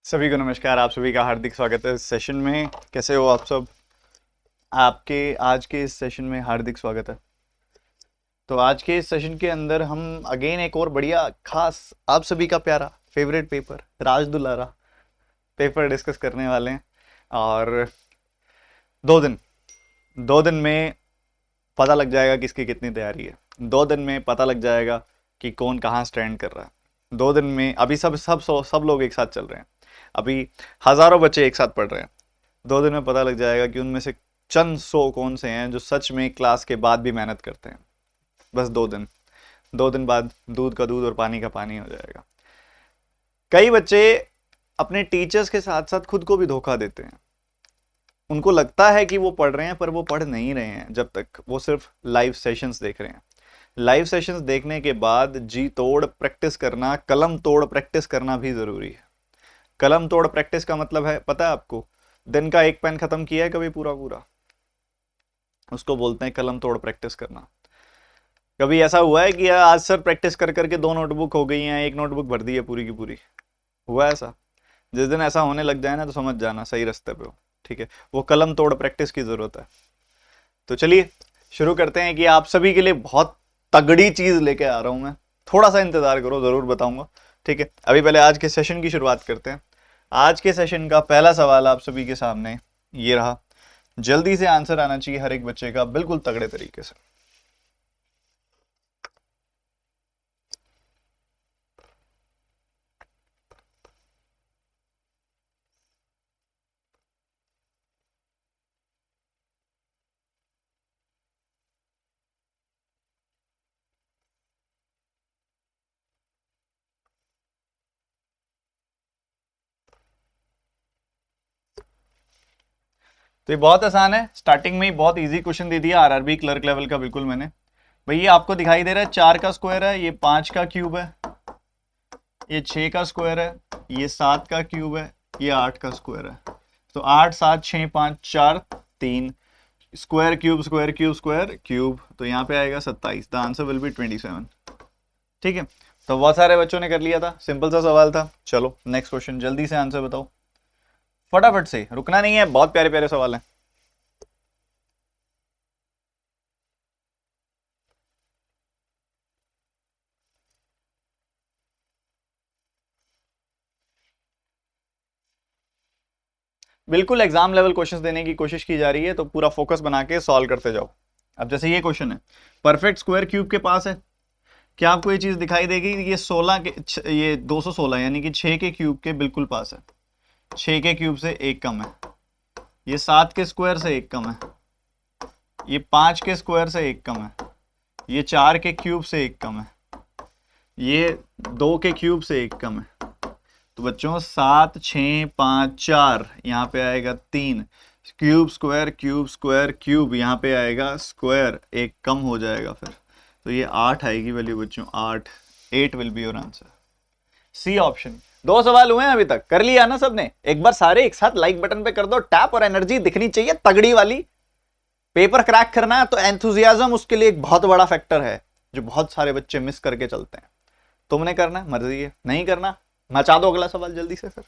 सभी को नमस्कार। आप सभी का हार्दिक स्वागत है इस सेशन में। कैसे हो आप सब? आपके आज के इस सेशन में हार्दिक स्वागत है। तो आज के इस सेशन के अंदर हम अगेन एक और बढ़िया खास आप सभी का प्यारा फेवरेट पेपर राज दुलारा पेपर डिस्कस करने वाले हैं। और 2 दिन 2 दिन में पता लग जाएगा किसकी कितनी तैयारी है। 2 दिन में पता लग जाएगा कि कौन कहाँ स्टैंड कर रहा है। 2 दिन में अभी सब लोग एक साथ चल रहे हैं। अभी हजारों बच्चे एक साथ पढ़ रहे हैं। 2 दिन में पता लग जाएगा कि उनमें से चंद सौ कौन से हैं जो सच में क्लास के बाद भी मेहनत करते हैं। बस 2 दिन। 2 दिन बाद दूध का दूध और पानी का पानी हो जाएगा। कई बच्चे अपने टीचर्स के साथ साथ खुद को भी धोखा देते हैं। उनको लगता है कि वो पढ़ रहे हैं, पर वो पढ़ नहीं रहे हैं जब तक वो सिर्फ लाइव सेशंस देख रहे हैं। लाइव सेशंस देखने के बाद जी तोड़ प्रैक्टिस करना, कलम तोड़ प्रैक्टिस करना भी जरूरी है। कलम तोड़ प्रैक्टिस का मतलब है, पता है आपको? दिन का एक पेन खत्म किया है कभी पूरा पूरा? उसको बोलते हैं कलम तोड़ प्रैक्टिस करना। कभी ऐसा हुआ है कि यार आज सर प्रैक्टिस कर करके 2 नोटबुक हो गई हैं, एक नोटबुक भर दी है पूरी की पूरी? हुआ है ऐसा? जिस दिन ऐसा होने लग जाए ना तो समझ जाना सही रास्ते पे हो। ठीक है, वो कलम तोड़ प्रैक्टिस की जरूरत है। तो चलिए शुरू करते हैं कि आप सभी के लिए बहुत तगड़ी चीज लेके आ रहा हूं मैं। थोड़ा सा इंतजार करो, जरूर बताऊंगा। ठीक है, अभी पहले आज के सेशन की शुरुआत करते हैं। आज के सेशन का पहला सवाल आप सभी के सामने ये रहा। जल्दी से आंसर आना चाहिए हर एक बच्चे का, बिल्कुल तगड़े तरीके से। तो ये बहुत आसान है, स्टार्टिंग में ही बहुत इजी क्वेश्चन दे दिया आरआरबी क्लर्क लेवल का। बिल्कुल मैंने भैया आपको दिखाई दे रहा है 4 का स्क्वायर है, ये 5 का क्यूब है, ये 6 का स्क्वायर है, ये 7 का क्यूब है, ये 8 का स्क्वायर है। तो 8 7 6 5 4 3 square cube square cube square cube, तो यहाँ पे आएगा 27। The answer will be 27। ठीक है, तो बहुत सारे बच्चों ने कर लिया था, सिंपल सा सवाल था। चलो नेक्स्ट क्वेश्चन, जल्दी से आंसर बताओ फटाफट से, रुकना नहीं है, बहुत प्यारे प्यारे सवाल हैं। बिल्कुल एग्जाम लेवल क्वेश्चंस देने की कोशिश की जा रही है, तो पूरा फोकस बना के सॉल्व करते जाओ। अब जैसे ये क्वेश्चन है, परफेक्ट स्क्वायर क्यूब के पास है, क्या आपको ये चीज दिखाई देगी? ये 16 के ये 216 यानी कि 6 के क्यूब के बिल्कुल पास है। 6 के क्यूब से एक कम है। ये 7 के स्क्वायर से एक कम है। ये 5 के स्क्वायर से एक कम है। ये 4 के क्यूब से एक कम है। ये 2 के क्यूब से एक कम है। तो बच्चों 7 6 5 4 यहाँ पे आएगा 3 cube square cube square cube, यहाँ पे आएगा स्क्वायर, एक कम हो जाएगा फिर। तो ये 8 आएगी वैल्यू बच्चों, 8 will be your answer. C option. 2 सवाल हुए हैं अभी तक, कर लिया ना सबने? एक बार सारे एक साथ लाइक बटन पे कर दो टैप, और एनर्जी दिखनी चाहिए तगड़ी वाली। पेपर क्रैक करना है तो एंथुजियाज्म उसके लिए एक बहुत बड़ा फैक्टर है, जो बहुत सारे बच्चे मिस करके चलते हैं। तुमने करना है, मर्जी है, नहीं करना मचा दो अगला सवाल जल्दी से फिर।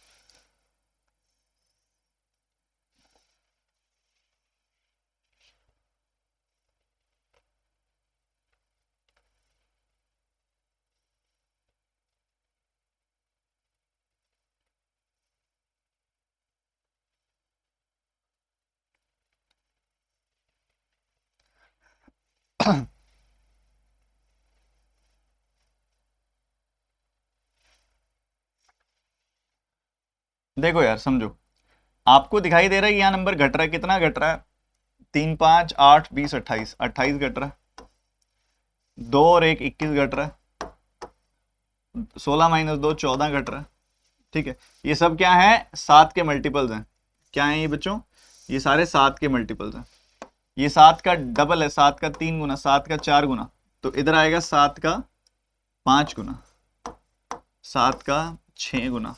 देखो यार समझो, आपको दिखाई दे रहा है यहाँ नंबर घट रहा है, कितना घट रहा है? 3 5 8 20 28, 28 घट रहा है। 2 और 1 21 घट रहा है। 16 - 2 14 घट रहा है। ठीक है, ये सब क्या है? 7 के मल्टीपल्स हैं। क्या है ये बच्चों? ये सारे 7 के मल्टीपल्स हैं। ये 7 का डबल है, 7 का 3 गुना, 7 का 4 गुना। तो इधर आएगा 7 का 5 गुना, 7 का 6 गुना।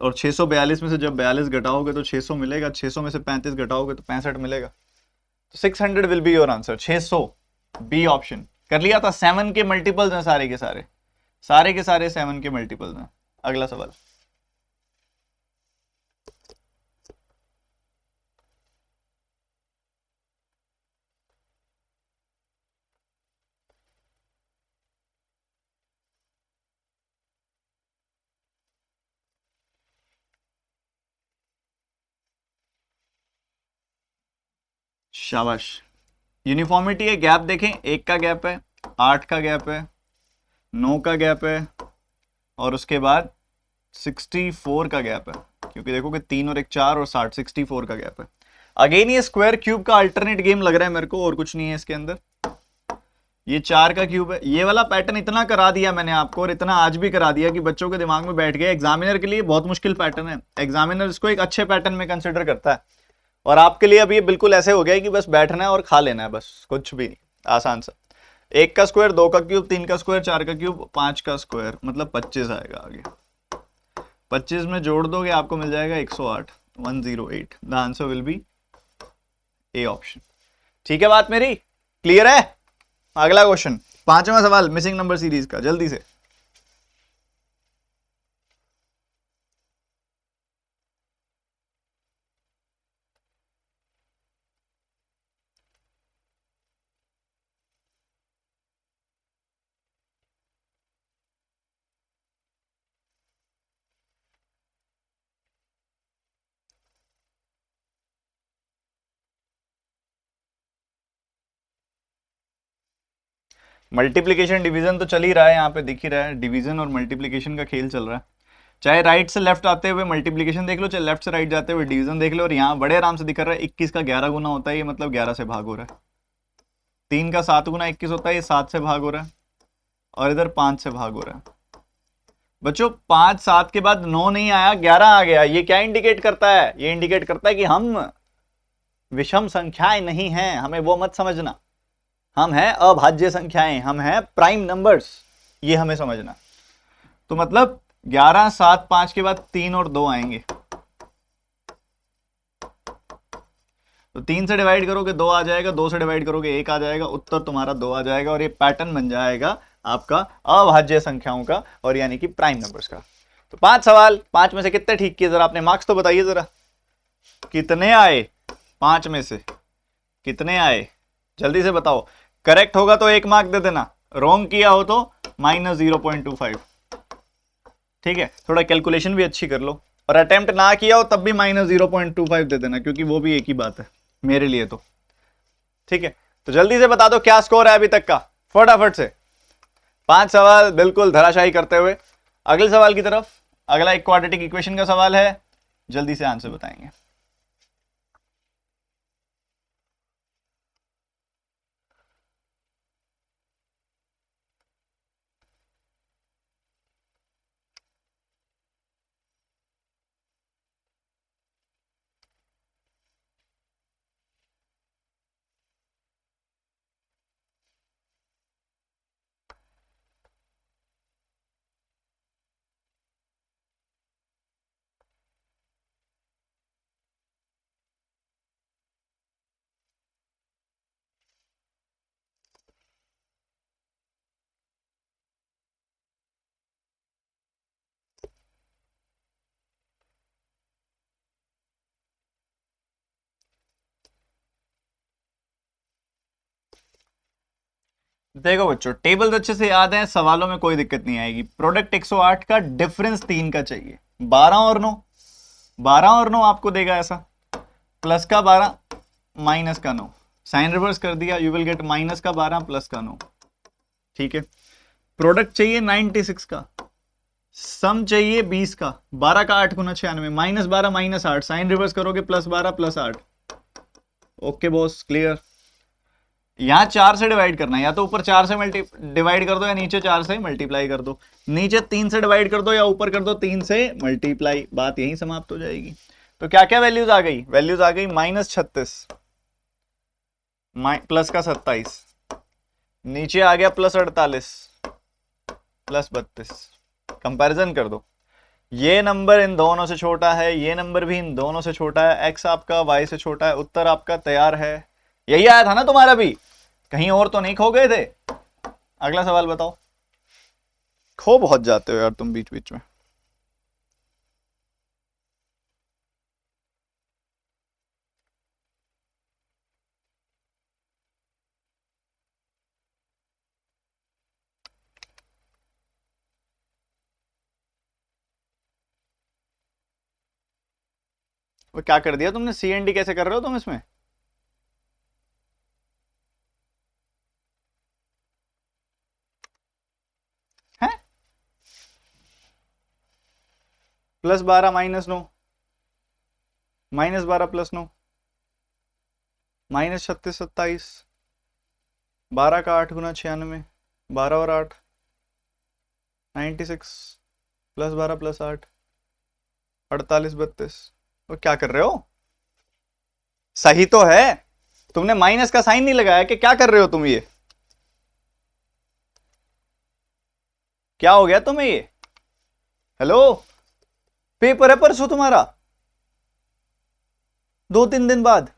और 642 में से जब 42 घटाओगे तो 600 मिलेगा। 600 में से 35 घटाओगे तो 65 मिलेगा। तो 600 will be your answer. 600 B option. कर लिया था। 7 के मल्टीपल्स हैं सारे के सारे, सारे के सारे 7 के मल्टीपल्स हैं। अगला सवाल। शाबाश। यूनिफॉर्मिटी है, गैप देखें, 1 का गैप है, 8 का गैप है, 9 का गैप है, और उसके बाद 64 का गैप है, क्योंकि देखो कि 3 और 1 4 और 60, 64 का गैप है। अगेन ये स्क्वायर क्यूब का अल्टरनेट गेम लग रहा है मेरे को, और कुछ नहीं है इसके अंदर। ये 4 का क्यूब है। ये वाला पैटर्न इतना करा दिया मैंने आपको, और इतना आज भी करा दिया कि बच्चों के दिमाग में बैठ गया। एग्जामिनर के लिए बहुत मुश्किल पैटर्न है, एग्जामिनर इसको एक अच्छे पैटर्न में कंसिडर करता है, और आपके लिए अब ये बिल्कुल ऐसे हो गया है कि बस बैठना है और खा लेना है, बस कुछ भी नहीं, आसान सा। 1 का स्क्वायर, 2 का क्यूब, 3 का स्क्वायर, 4 का क्यूब, 5 का स्क्वायर, मतलब 25 आएगा आगे। 25 में जोड़ दोगे आपको मिल जाएगा 108, 108। The answer will be A option. ठीक है, बात मेरी क्लियर है? अगला क्वेश्चन, 5वां सवाल मिसिंग नंबर सीरीज का, जल्दी से। मल्टीप्लीकेशन डिवीजन तो चल ही रहा है, यहाँ पे दिख ही रहा है, डिवीजन और मल्टीप्लीकेशन का खेल चल रहा है। चाहे राइट से लेफ्ट आते हुए मल्टीप्लीकेशन देख लो, चाहे लेफ्ट से राइट जाते हुए डिवीजन देख लो, और यहाँ बड़े आराम से दिख रहा है 21 का 11 गुना होता है, ये मतलब 11 से भाग हो रहा है। 3 का 7 गुना 21 होता है, ये 7 से भाग हो रहा है, और इधर 5 से भाग हो रहा है। बच्चों 5 7 के बाद 9 नहीं आया, 11 आ गया। ये क्या इंडिकेट करता है? ये इंडिकेट करता है कि हम विषम संख्याएं नहीं हैं, हमें वो मत समझना। हम हैं अभाज्य संख्याएं, हम हैं प्राइम नंबर्स, ये हमें समझना। तो मतलब 11 7 5 के बाद 3 और 2 आएंगे, तो 3 से डिवाइड करोगे 2 आ जाएगा, 2 से डिवाइड करोगे 1 आ जाएगा, उत्तर तुम्हारा 2 आ जाएगा, और ये पैटर्न बन जाएगा आपका अभाज्य संख्याओं का, और यानी कि प्राइम नंबर्स का। तो 5 सवाल, 5 में से कितने ठीक किए? जरा अपने मार्क्स तो बताइए जरा, कितने आए 5 में से, कितने आए? जल्दी से बताओ। करेक्ट होगा तो 1 मार्क दे देना, रॉन्ग किया हो तो -0.25। ठीक है, थोड़ा कैलकुलेशन भी अच्छी कर लो, और अटेम्प्ट ना किया हो तब भी -0.25 दे देना, क्योंकि वो भी एक ही बात है मेरे लिए तो। ठीक है, तो जल्दी से बता दो क्या स्कोर है अभी तक का, फटाफट से। 5 सवाल बिल्कुल धराशायी करते हुए अगले सवाल की तरफ। अगला एक क्वाड्रेटिक इक्वेशन का सवाल है, जल्दी से आंसर बताएंगे। देखो बच्चों, टेबल्स अच्छे से याद है, सवालों में कोई दिक्कत नहीं आएगी। प्रोडक्ट 108 का, डिफरेंस 3 का चाहिए। 12 और 9, 12 और 9 आपको देगा ऐसा, प्लस का 12 माइनस का 9, साइन रिवर्स कर दिया, यू विल गेट माइनस का 12 प्लस का 9। ठीक है, प्रोडक्ट चाहिए 96 का, सम चाहिए 20 का, 12 का 8 गुना 96, -12 -8, साइन रिवर्स करोगे +12 +8। Okay boss, clear. यहां 4 से डिवाइड करना है, या तो ऊपर 4 से डिवाइड कर दो, या नीचे 4 से मल्टीप्लाई कर दो। नीचे 3 से डिवाइड कर दो, या ऊपर कर दो 3 से मल्टीप्लाई, बात यहीं समाप्त हो जाएगी। तो क्या क्या वैल्यूज आ गई? वैल्यूज आ गई -36, प्लस का 27, नीचे आ गया +48, +32। कंपैरिजन कर दो, ये नंबर इन दोनों से छोटा है, ये नंबर भी इन दोनों से छोटा है, एक्स आपका वाई से छोटा है, उत्तर आपका तैयार है। यही आया था ना तुम्हारा भी, कहीं और तो नहीं खो गए थे? अगला सवाल बताओ। खो बहुत जाते हो यार तुम बीच बीच में। वो क्या कर दिया तुमने? सी एन डी कैसे कर रहे हो तुम इसमें? +12 -9, -12 +9, -36 27, 12 का 8 गुना 96, 12 और 8 96, +12 +8 48 32। वो क्या कर रहे हो? सही तो है, तुमने माइनस का साइन नहीं लगाया कि क्या कर रहे हो तुम? ये क्या हो गया तुम्हें ये? हेलो, पेपर है परसों तुम्हारा, 2-3 दिन बाद।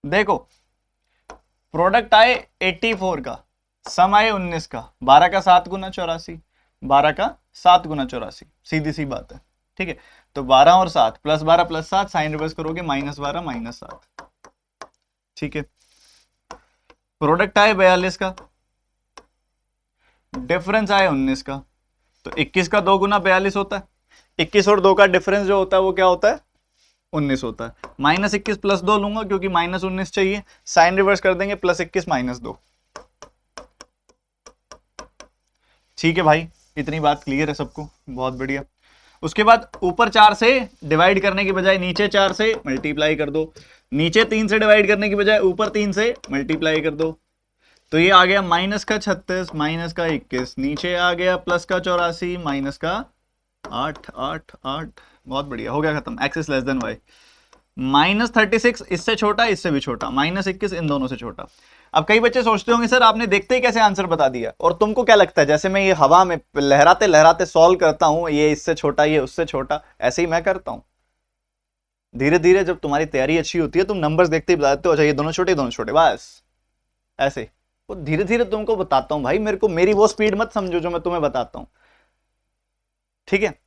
देखो, प्रोडक्ट आए 84 का, सम आए 19 का, 12 का 7 गुना 84, 12 का 7 गुना 84, सीधी सी बात है। ठीक है, तो 12 और 7, +12 +7, साइन रिवर्स करोगे -12 -7। ठीक है, प्रोडक्ट आए 42 का, डिफरेंस आए 19 का, तो 21 का 2 गुना 42 होता है, 21 और 2 का डिफरेंस जो होता है वो क्या होता है? 19 होता है। -21 +2 लूंगा क्योंकि -19 चाहिए, साइन रिवर्स कर देंगे, +21 -2। ठीक है भाई, इतनी बात क्लियर है सबको? बहुत बढ़िया। उसके बाद ऊपर 4 से डिवाइड करने की बजाय नीचे 4 से मल्टीप्लाई कर दो, नीचे 3 से डिवाइड करने की बजाय ऊपर 3 से मल्टीप्लाई कर दो। तो ये आ गया माइनस का 36, माइनस का 21, नीचे आ गया प्लस का 84, माइनस का 8 8 8। बहुत बढ़िया, हो गया खत्म। X is less than y. -36 इससे छोटा, इससे भी छोटा, -21 इन दोनों से छोटा। अब कई बच्चे सोचते होंगे सर आपने देखते ही कैसे आंसर बता दिया, और तुमको क्या लगता है जैसे मैं ये हवा में लहराते लहराते सॉल्व करता हूं, ये इससे छोटा ये उससे छोटा, ऐसे ही मैं करता हूं। धीरे धीरे जब तुम्हारी तैयारी अच्छी होती है तुम नंबर्स देखते ही बता देते हो, अच्छा ये दोनों छोटे दोनों छोटे, बस ऐसे। वो धीरे धीरे तुमको बताता हूं भाई, मेरे को मेरी वो स्पीड मत समझो जो मैं तुम्हें बताता हूं। ठीक है,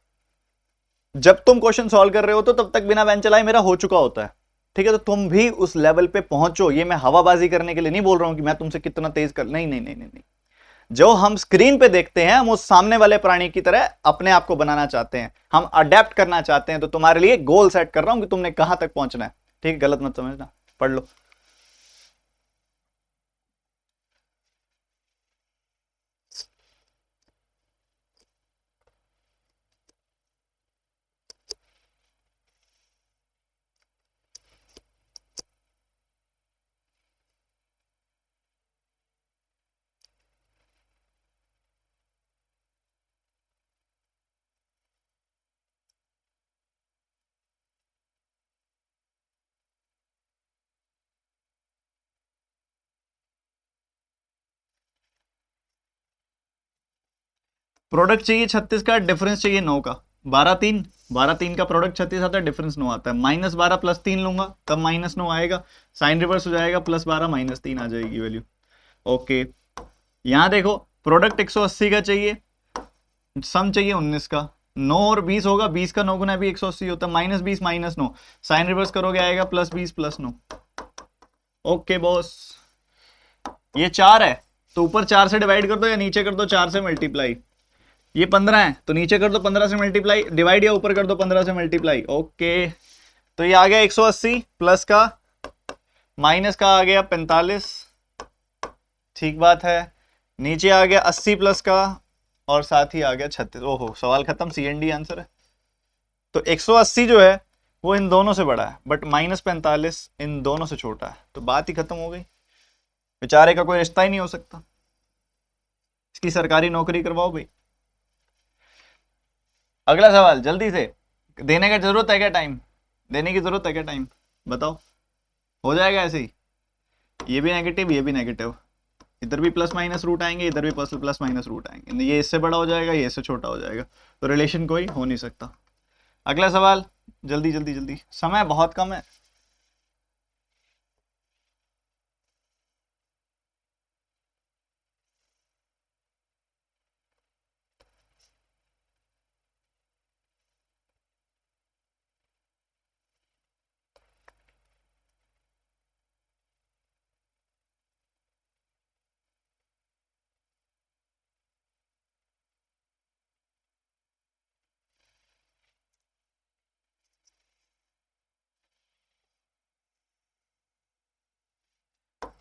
जब तुम क्वेश्चन सॉल्व कर रहे हो तो तब तक बिना वैन चलाए मेरा हो चुका होता है। ठीक है, तो तुम भी उस लेवल पे पहुंचो। ये मैं हवाबाजी करने के लिए नहीं बोल रहा हूं कि मैं तुमसे कितना तेज कर, नहीं नहीं नहीं नहीं नहीं। जो हम स्क्रीन पे देखते हैं हम उस सामने वाले प्राणी की तरह अपने आप को बनाना चाहते हैं, हम अडेप्ट करना चाहते हैं। तो तुम्हारे लिए गोल सेट कर रहा हूं कि तुमने कहां तक पहुंचना है। ठीक है, गलत मत समझना, पढ़ लो। प्रोडक्ट चाहिए 36 का, डिफरेंस चाहिए 9 का। 12 3, 12 3 का प्रोडक्ट 36 आता है, डिफरेंस 9 आता है। -12 +3 लूंगा तब -9 आएगा, साइन रिवर्स हो जाएगा, +12 -3 आ जाएगी वैल्यू। ओके, यहां देखो प्रोडक्ट 180 का चाहिए, सम चाहिए 19 का। 9 और 20 होगा, 20 का 9 गुना भी 180 होता है, -20 -9, साइन रिवर्स करोगे आएगा +20 +9। ओके बॉस, ये 4 है तो ऊपर 4 से डिवाइड कर दो या नीचे कर दो 4 से मल्टीप्लाई। ये 15 है तो नीचे कर दो 15 से मल्टीप्लाई, डिवाइड या ऊपर कर दो 15 से मल्टीप्लाई। ओके, तो ये आ गया 180, प्लस का माइनस का आ गया 45। ठीक बात है, नीचे आ गया 80 प्लस का, और साथ ही आ गया 36। ओहो, सवाल खत्म, CND आंसर है। तो 180 जो है वो इन दोनों से बड़ा है, बट -45 इन दोनों से छोटा है, तो बात ही खत्म हो गई। बेचारे का कोई रिश्ता ही नहीं हो सकता, इसकी सरकारी नौकरी करवाओ भाई। अगला सवाल जल्दी से, देने का जरूरत है क्या टाइम? देने की जरूरत है क्या टाइम? बताओ, हो जाएगा ऐसे ही। ये भी नेगेटिव, ये भी नेगेटिव, इधर भी प्लस माइनस रूट आएंगे, इधर भी प्लस प्लस माइनस रूट आएंगे, ये इससे बड़ा हो जाएगा, ये इससे छोटा हो जाएगा, तो रिलेशन कोई हो नहीं सकता। अगला सवाल, जल्दी जल्दी जल्दी, समय बहुत कम है।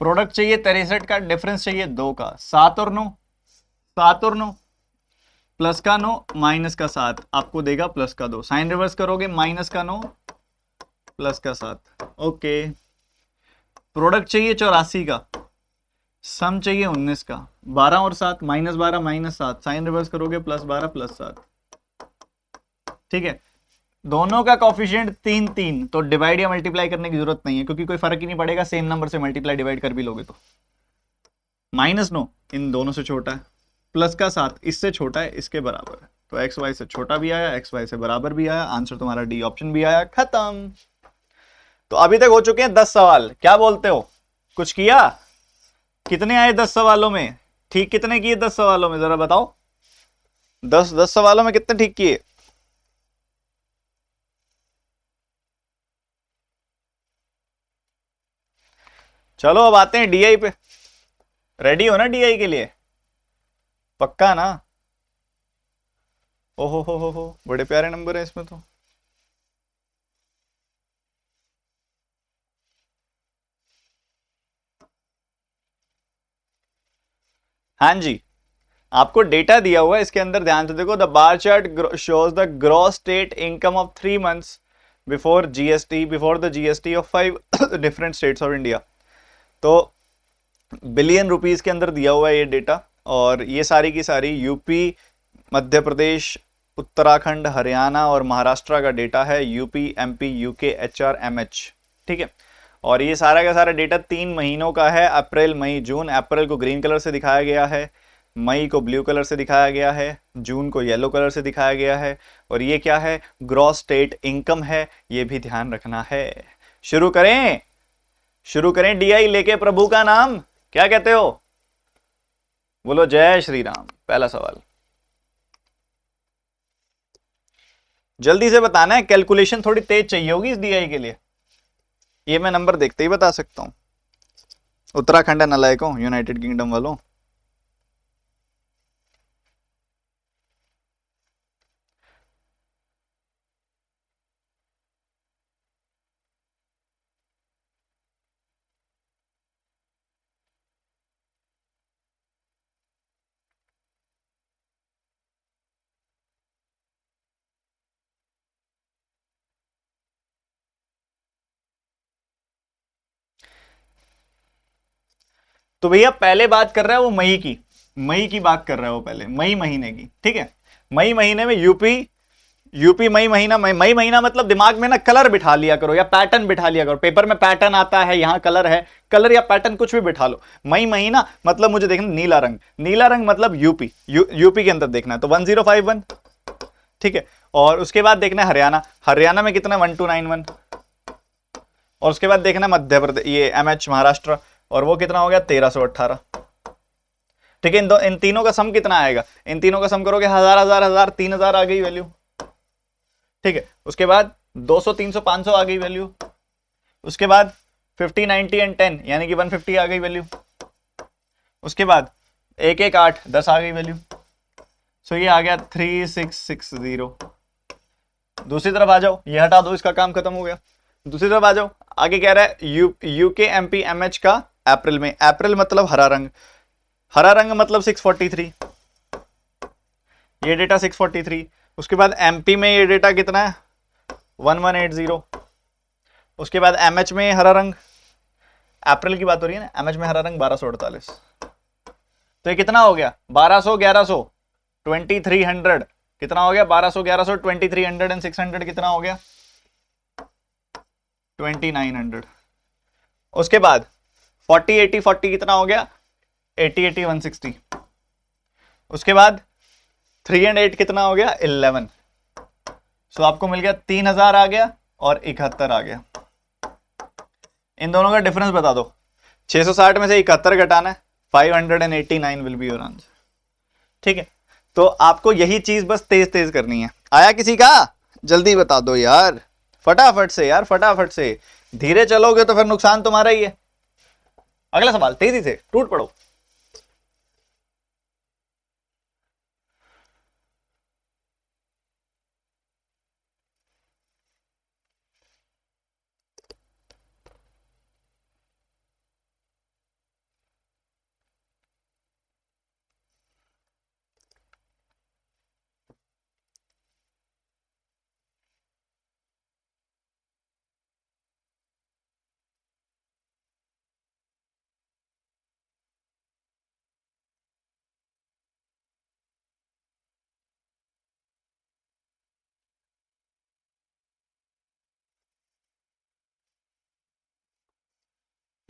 प्रोडक्ट चाहिए 63 का, डिफरेंस चाहिए 2 का, 7 और 9, 7 और 9, प्लस का 9 माइनस का 7 आपको देगा प्लस का 2, साइन रिवर्स करोगे माइनस का 9 प्लस का 7। ओके, प्रोडक्ट चाहिए 84 का, सम चाहिए 19 का, 12 और 7 माइनस 12 माइनस 7, साइन रिवर्स करोगे प्लस 12 प्लस 7। ठीक है, दोनों का कॉफिशिएंट 3 3, तो डिवाइड या मल्टीप्लाई करने की जरूरत नहीं है क्योंकि कोई फर्क ही नहीं पड़ेगा, सेम नंबर से मल्टीप्लाई डिवाइड कर भी लोगे तो। माइनस 9 इन दोनों से छोटा है, प्लस का 7 इससे छोटा है, इसके बराबर है, तो एक्स वाई से छोटा भी आया, एक्स वाई से बराबर भी आया, आंसर तुम्हारा डी ऑप्शन भी आया, खत्म। तो अभी तक हो चुके हैं 10 सवाल, क्या बोलते हो, कुछ किया? कितने आए 10 सवालों में? ठीक कितने किए 10 सवालों में, जरा बताओ। 10 सवालों में कितने ठीक किए? चलो अब आते हैं डीआई पे। रेडी हो ना डीआई के लिए? पक्का ना? ओहो हो, बड़े प्यारे नंबर है इसमें तो। हाँ जी, आपको डेटा दिया हुआ है इसके अंदर, ध्यान से देखो। The bar chart shows the gross state income of 3 months before GST, before the GST of 5 different states of India. तो बिलियन रुपीस के अंदर दिया हुआ है ये डेटा, और ये सारी की सारी यूपी, मध्य प्रदेश, उत्तराखंड, हरियाणा और महाराष्ट्र का डेटा है, यूपी, एमपी, यूके, एचआर, एमएच। ठीक है, और ये सारा का सारा डेटा 3 महीनों का है, अप्रैल मई जून। अप्रैल को ग्रीन कलर से दिखाया गया है, मई को ब्लू कलर से दिखाया गया है, जून को येलो कलर से दिखाया गया है, और ये क्या है, ग्रॉस स्टेट इनकम है, ये भी ध्यान रखना है। शुरू करें? शुरू करें डीआई लेके प्रभु का नाम, क्या कहते हो? बोलो जय श्री राम। पहला सवाल जल्दी से बताना है, कैलकुलेशन थोड़ी तेज चाहिए होगी इस डीआई के लिए। ये मैं नंबर देखते ही बता सकता हूं। उत्तराखंड नालायकों, यूनाइटेड किंगडम वालों। तो भैया पहले बात कर रहा है वो मई की, मई की बात कर रहा है वो, पहले मई महीने की। ठीक है, मई महीने में यूपी, यूपी मई महीना, मई महीना मतलब दिमाग में ना कलर बिठा लिया करो या पैटर्न बिठा लिया करो, पेपर में पैटर्न आता है, यहां कलर है, कलर या पैटर्न कुछ भी बिठा लो। मई महीना मतलब मुझे देखना नीला रंग, नीला रंग मतलब यूपी, यूपी के अंदर देखना है, तो 1051। ठीक है, और उसके बाद देखना है हरियाणा, हरियाणा में कितना, 1291। और उसके बाद देखना मध्य प्रदेश, ये एमएच महाराष्ट्र, और वो कितना हो गया, 1318। ठीक है, इन तीनों का सम कितना आएगा, इन तीनों का सम करोगे, हजार हजार हजार, 3000 आ गई वैल्यू। ठीक है, उसके बाद 200 300 500 आ गई वैल्यू। उसके बाद 50 90 एंड 10 यानी कि 150 आ गई वैल्यू। उसके बाद 1 1 8 10 आ गई वैल्यू। सो ये आ गया 3660। दूसरी तरफ आ जाओ, ये हटा दो, इसका काम खत्म हो गया। दूसरी तरफ आ जाओ, आगे कह रहा है यूके एमपी एमएच का अप्रैल में, अप्रैल मतलब हरा रंग, हरा रंग मतलब 643, ये डेटा 643। उसके बाद एमपी में ये डेटा कितना है, 1180। उसके बाद एमएच में हरा रंग, अप्रैल की बात हो रही है ना, एमएच में हरा रंग 1248। तो ये कितना हो गया, 1200 1100 2300, कितना हो गया, 1200 1100 2300 एंड 600 कितना हो गया, 2900। उसके बाद 40 80 40 कितना हो गया, 80 80 160। उसके बाद 3 एंड 8 कितना हो गया, 11। सो आपको मिल गया 3000 आ गया और 71 आ गया। इन दोनों का डिफरेंस बता दो, 660 में से 71 घटाना है, 589 विल बी योर आंसर। ठीक है, तो आपको यही चीज बस तेज तेज करनी है। आया किसी का? जल्दी बता दो यार, फटाफट से यार, फटाफट से। धीरे चलोगे तो फिर नुकसान तुम्हारा ही है। अगला सवाल तेजी से टूट पड़ो।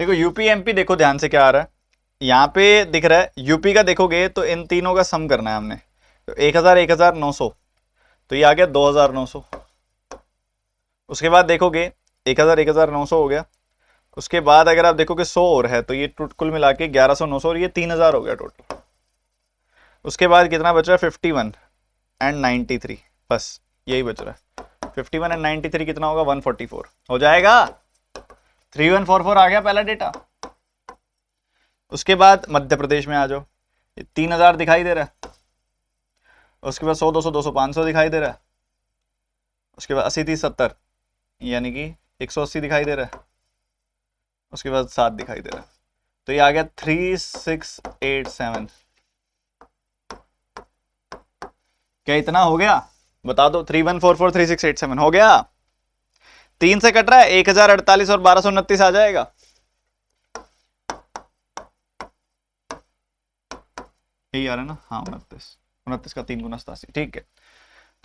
देखो यूपी एमपी, देखो ध्यान से क्या आ रहा है यहाँ पे दिख रहा है। यूपी का देखोगे तो इन तीनों का सम करना है हमने, तो 1000 1900, तो ये आ गया 2900। उसके बाद देखोगे 1000 1900 हो गया। उसके बाद अगर आप देखोगे 100 और है, तो ये कुल मिला के 1100 900 और ये 3000 हो गया टोटल। उसके बाद कितना बच रहा है 51 एंड 93, बस यही बच रहा है। 51 एंड 93 कितना होगा 144 हो जाएगा। 3144 आ गया पहला डेटा। उसके बाद मध्य प्रदेश में आ जाओ, 3000 दिखाई दे रहा है। उसके बाद 100 200 200 500 दिखाई दे रहा है। उसके बाद 80 30 70 यानी कि 180 दिखाई दे रहा है। उसके बाद 7 दिखाई दे रहा है, तो ये आ गया 3687। क्या इतना हो गया बता दो? 3144 3687 हो गया। 3 से कट रहा है 1048 और 1229 आ जाएगा। यही आ रहा है ना? हाँ 29 का 3 गुना 87, ठीक है।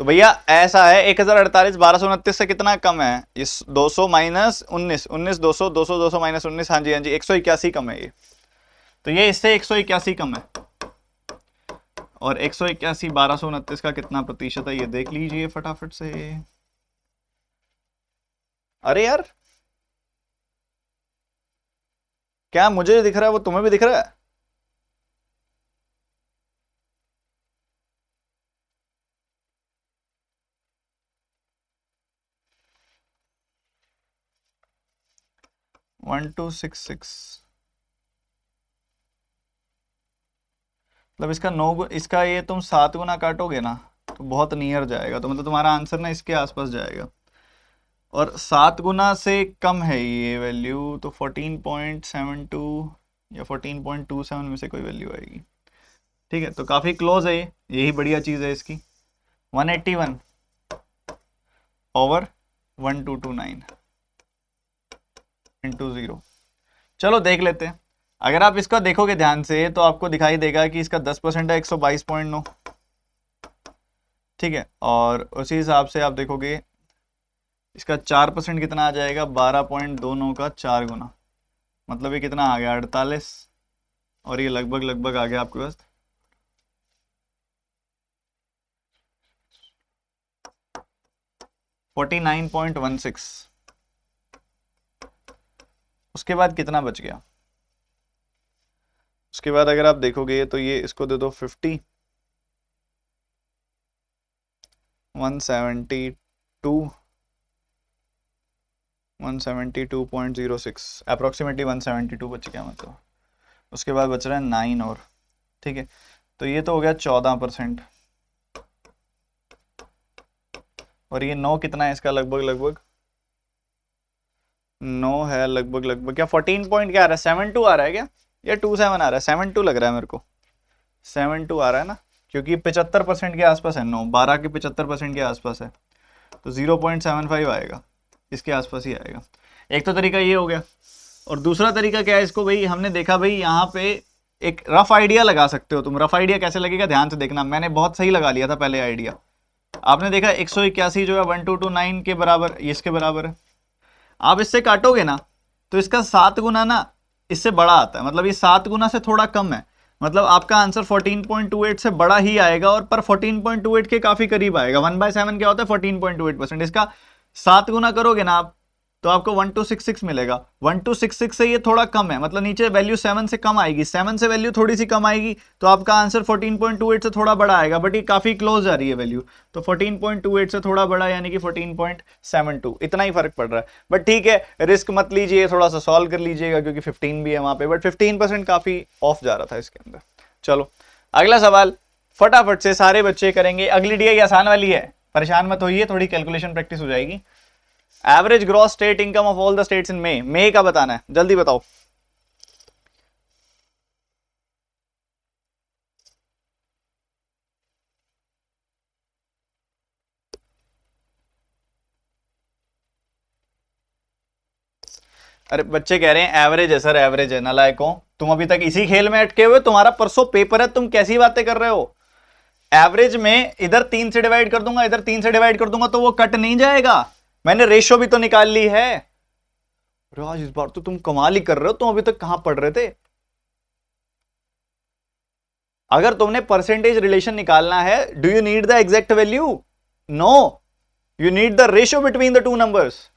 तो भैया ऐसा है 1048 1229 से कितना कम है? इस 200 माइनस 19 19 200 200 200 माइनस 19, हाँ जी हाँ जी 181 कम है ये। तो ये इससे 181 कम है। और 181 1229 का कितना प्रतिशत है ये देख लीजिए फटाफट से। अरे यार क्या मुझे दिख रहा है वो तुम्हें भी दिख रहा है? वन टू सिक्स सिक्स, मतलब इसका 9 इसका ये तुम 7 गुना काटोगे ना तो बहुत नियर जाएगा, तो मतलब तुम्हारा आंसर ना इसके आसपास जाएगा। और 7 गुना से कम है ये वैल्यू, तो 14.72 या 14.27 में से कोई वैल्यू आएगी। ठीक है, तो काफ़ी क्लोज है ये, यही बढ़िया चीज़ है इसकी। 181 ओवर 1229 इंटू 0। चलो देख लेते हैं। अगर आप इसका देखोगे ध्यान से तो आपको दिखाई देगा कि इसका 10% है 122.9, ठीक है। और उसी हिसाब से आप देखोगे इसका 4% कितना आ जाएगा 12.29 का 4 गुना, मतलब ये कितना आ गया 48, और ये लगभग लगभग आ गया आपके पास 49.16। उसके बाद कितना बच गया? उसके बाद अगर आप देखोगे तो ये इसको दे दो 50 172 172.06 अप्रोक्सीमेटली 172 बच गया मतलब। उसके बाद बच रहा है 9 और, ठीक है। तो ये तो हो गया 14%, और ये 9 कितना है इसका लगभग लगभग 9 है लगभग लगभग क्या 14 पॉइंट क्या आ रहा है 72 आ रहा है क्या, या 27 आ रहा है? 72 लग रहा है मेरे को, 72 आ रहा है ना, क्योंकि 75% के आसपास है 9, 12 के 75% के आसपास है, तो 0.75 आएगा, इसके आसपास ही आएगा। एक तो तरीका ये हो गया, और दूसरा तरीका क्या है इसको भाई हमने देखा भाई यहाँ पे एक रफ आइडिया लगा सकते हो तुम। रफ आइडिया कैसे लगेगा ध्यान से देखना, मैंने बहुत सही लगा लिया था पहले आइडिया। आपने देखा 181 जो है 1229 के बराबर, इसके बराबर है। आप इससे काटोगे ना तो इसका 7 गुना ना इससे बड़ा आता है, मतलब ये 7 गुना से थोड़ा कम है, मतलब आपका आंसर 14.28 से बड़ा ही आएगा, और पर 14.28 के काफी करीब आएगा। 1/7 क्या होता है 14.28%, इसका 7 गुना करोगे ना आप तो आपको 1266 मिलेगा। 1266 से ये थोड़ा कम है, मतलब नीचे वैल्यू 7 से कम आएगी, 7 से वैल्यू थोड़ी सी कम आएगी, तो आपका आंसर 14.28 से थोड़ा बड़ा आएगा, बट ये काफी क्लोज आ रही है वैल्यू, तो 14.28 से थोड़ा बड़ा यानी कि 14.72, इतना ही फर्क पड़ रहा है। बट ठीक है, रिस्क मत लीजिए, थोड़ा सा सॉल्व कर लीजिएगा क्योंकि 15 भी है वहां पे, बट 15% काफी ऑफ जा रहा था इसके अंदर। चलो अगला सवाल फटाफट से सारे बच्चे करेंगे। अगली डी आसान वाली है, परेशान मत होइए, थोड़ी कैलकुलेशन प्रैक्टिस हो जाएगी। Average gross state income of all the states in मई का बताना है, जल्दी बताओ। अरे बच्चे कह रहे हैं एवरेज है सर, एवरेज है। नालायकों, तुम अभी तक इसी खेल में अटके हुए, तुम्हारा परसों पेपर है, तुम कैसी बातें कर रहे हो? एवरेज में इधर 3 से डिवाइड कर दूंगा, इधर 3 से डिवाइड कर दूंगा, तो वो कट नहीं जाएगा। मैंने रेशियो भी तो निकाल ली है। राज इस बार तो तुम कमाल ही कर रहे हो, तुम अभी तक कहां पढ़ रहे थे? अगर तुमने परसेंटेज रिलेशन निकालना है, do you need the exact value? No, you need the ratio between the two numbers.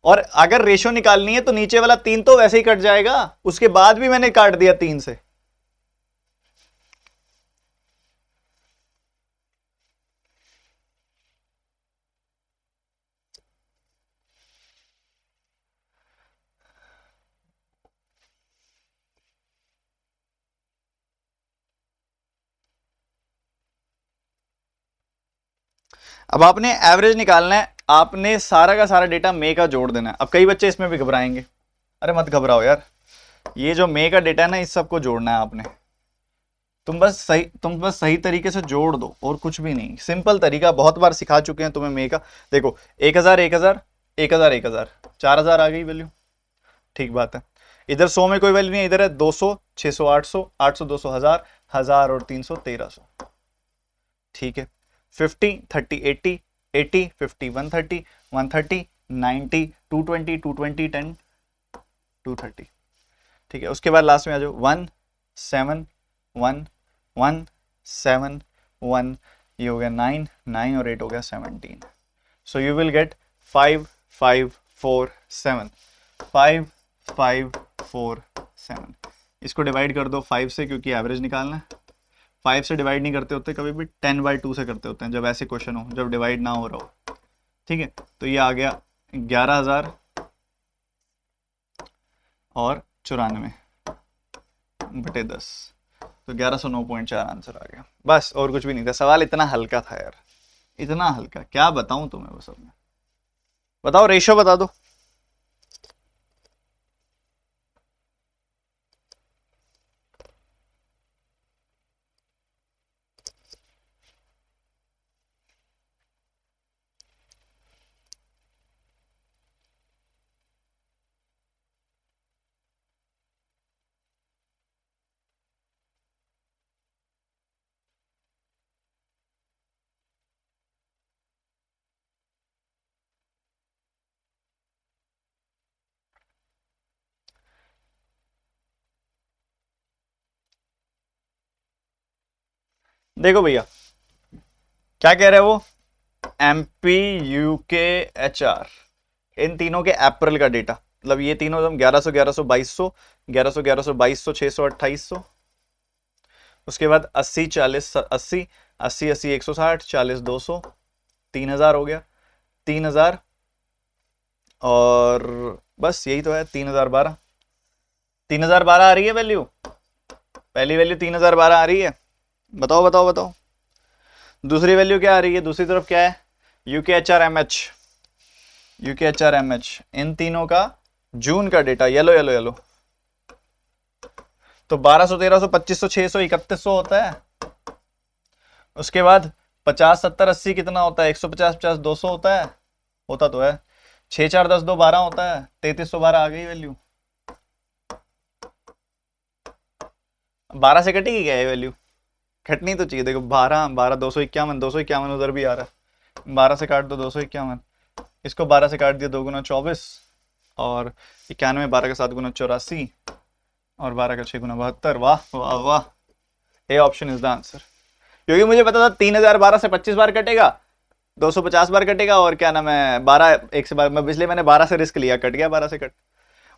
और अगर रेशियो निकालनी है तो नीचे वाला 3 तो वैसे ही कट जाएगा, उसके बाद भी मैंने काट दिया 3 से। अब आपने एवरेज निकालना है, आपने सारा का सारा डेटा मे का जोड़ देना है। अब कई बच्चे इसमें भी घबराएंगे, अरे मत घबराओ यार, ये जो मे का डेटा है ना, इस सबको जोड़ना है आपने। तुम बस सही तरीके से जोड़ दो, और कुछ भी नहीं, सिंपल तरीका, बहुत बार सिखा चुके हैं तुम्हें मे का। देखो 1000 1000 1000 1000 4000 आ गई वैल्यू, ठीक बात है। इधर 100 में कोई वैल्यू नहीं है, इधर है 200 600 800 800 200 1000 1000 और 300 1300, ठीक है। 50 30 80 80 50 130 130 90 220 220 10 230, ठीक है। उसके बाद लास्ट में आ जाओ 1 7 1 1 7 1, ये हो गया 9 9 और 8 हो गया 17। So you will get 5 5 4 7 5 5 4 7। इसको डिवाइड कर दो 5 से, क्योंकि एवरेज निकालना है। 5 से डिवाइड नहीं करते होते कभी भी, 10/2 से करते होते हैं जब ऐसे क्वेश्चन हो, जब डिवाइड ना हो रहा हो, ठीक है। तो ये आ गया 11,000 और 94/10, तो 1109.4 आंसर आ गया। बस और कुछ भी नहीं था, सवाल इतना हल्का था यार, इतना हल्का, क्या बताऊं तुम्हें वो सब में। बताओ रेशियो बता दो। देखो भैया, क्या कह रहे हैं वो, एमपी यूके एचआर, इन तीनों के अप्रैल का डेटा, मतलब ये तीनों एकदम 1100 1100 2200 1100 1100 2200 600 2800। उसके बाद 80 40 80 80 80 160 40 200 3000 हो गया, 3000, और बस यही तो है 3012। 3012 आ रही है वैल्यू, पहली वैल्यू 3012 आ रही है। बताओ बताओ बताओ, दूसरी वैल्यू क्या आ रही है, दूसरी तरफ क्या है, UK H R M H, UK H R M H, इन तीनों का जून का डेटा, येलो येलो येलो। तो 1200 1300 2500 600 3100 होता है। उसके बाद 50 70 80 कितना होता है, 150 50 200 होता है, होता तो है। 6 4 10 2 12 होता है, 3312 आ गई वैल्यू। 12 से कटेगी क्या ये वैल्यू? घटनी तो चाहिए। देखो 12 12 251 251 उधर भी आ रहा है, 12 से काट दो 251, इसको 12 से काट दिया, 2 गुना 24, और 91 12 का 7 गुना 84, और 12 का 6 गुना 72। वाह वाह वाह, ये ऑप्शन इज द आंसर। क्योंकि मुझे पता था 3012 से 25 बार कटेगा, 250 बार कटेगा, और क्या नाम है 12 एक से बार, मैं इसलिए मैंने 12 से रिस्क लिया, कट गया 12 से कट।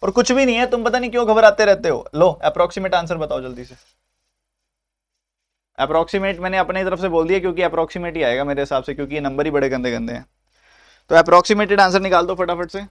और कुछ भी नहीं है, तुम पता नहीं क्यों घबराते रहते हो। लो अप्रोक्सीमेट आंसर बताओ जल्दी से। अप्रोक्सीमेट मैंने अपनी तरफ से बोल दिया, क्योंकि अप्रोक्सीमेट ही आएगा मेरे हिसाब से, क्योंकि ये नंबर ही बड़े गंदे गंदे हैं। तो अप्रोक्सीमेटेड आंसर निकाल दो फटाफट से।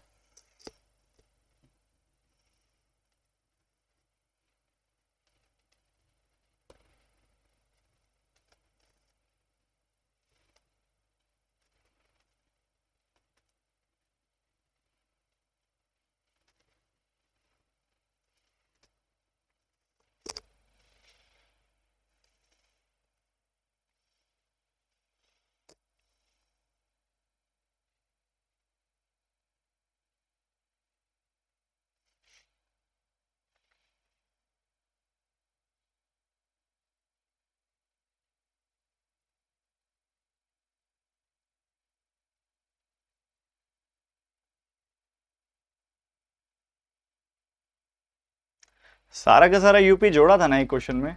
सारा का सारा यूपी जोड़ा था ना एक क्वेश्चन में,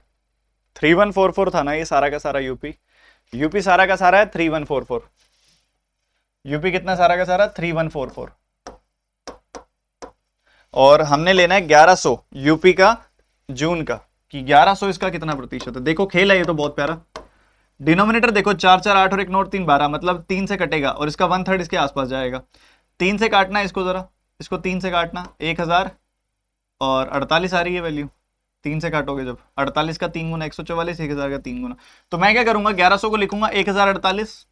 3144 था ना ये सारा का सारा यूपी। यूपी सारा का सारा है 3144। यूपी कितना सारा का सारा? 3144। और हमने लेना है 1100 यूपी का जून का, कि 1100 इसका कितना प्रतिशत है। देखो खेल है ये तो बहुत प्यारा। डिनोमिनेटर देखो 4 4 8 और 1 नोट 3 12, मतलब 3 से कटेगा और इसका 1/3 इसके आसपास जाएगा। 3 से काटना है इसको, जरा इसको 3 से काटना, 1000 और 48 आ रही है वैल्यू। 3 से काटोगे जब, 48 का 3 गुना 144, 1000 का 3 गुना। तो मैं क्या करूंगा, 1100 को लिखूंगा 1048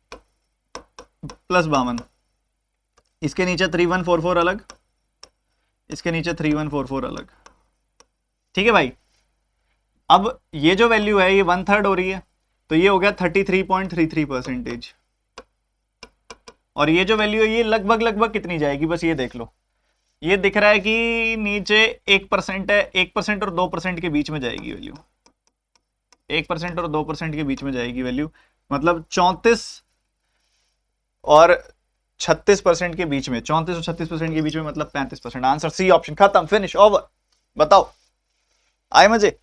प्लस 52, इसके नीचे 3144 अलग, इसके नीचे 3144 अलग। ठीक है भाई। अब ये जो वैल्यू है ये 1/3 हो रही है, तो ये हो गया 33.33%। और ये जो वैल्यू है ये लगभग लगभग कितनी जाएगी, बस ये देख लो। ये दिख रहा है कि नीचे 1% है, 1% और 2% के बीच में जाएगी वैल्यू। 1% और 2% के बीच में जाएगी वैल्यू, मतलब 34 और 36% के बीच में, 34 और 36% के बीच में, मतलब 35%। आंसर सी ऑप्शन, खत्म, फिनिश, ओवर। बताओ आए मजे?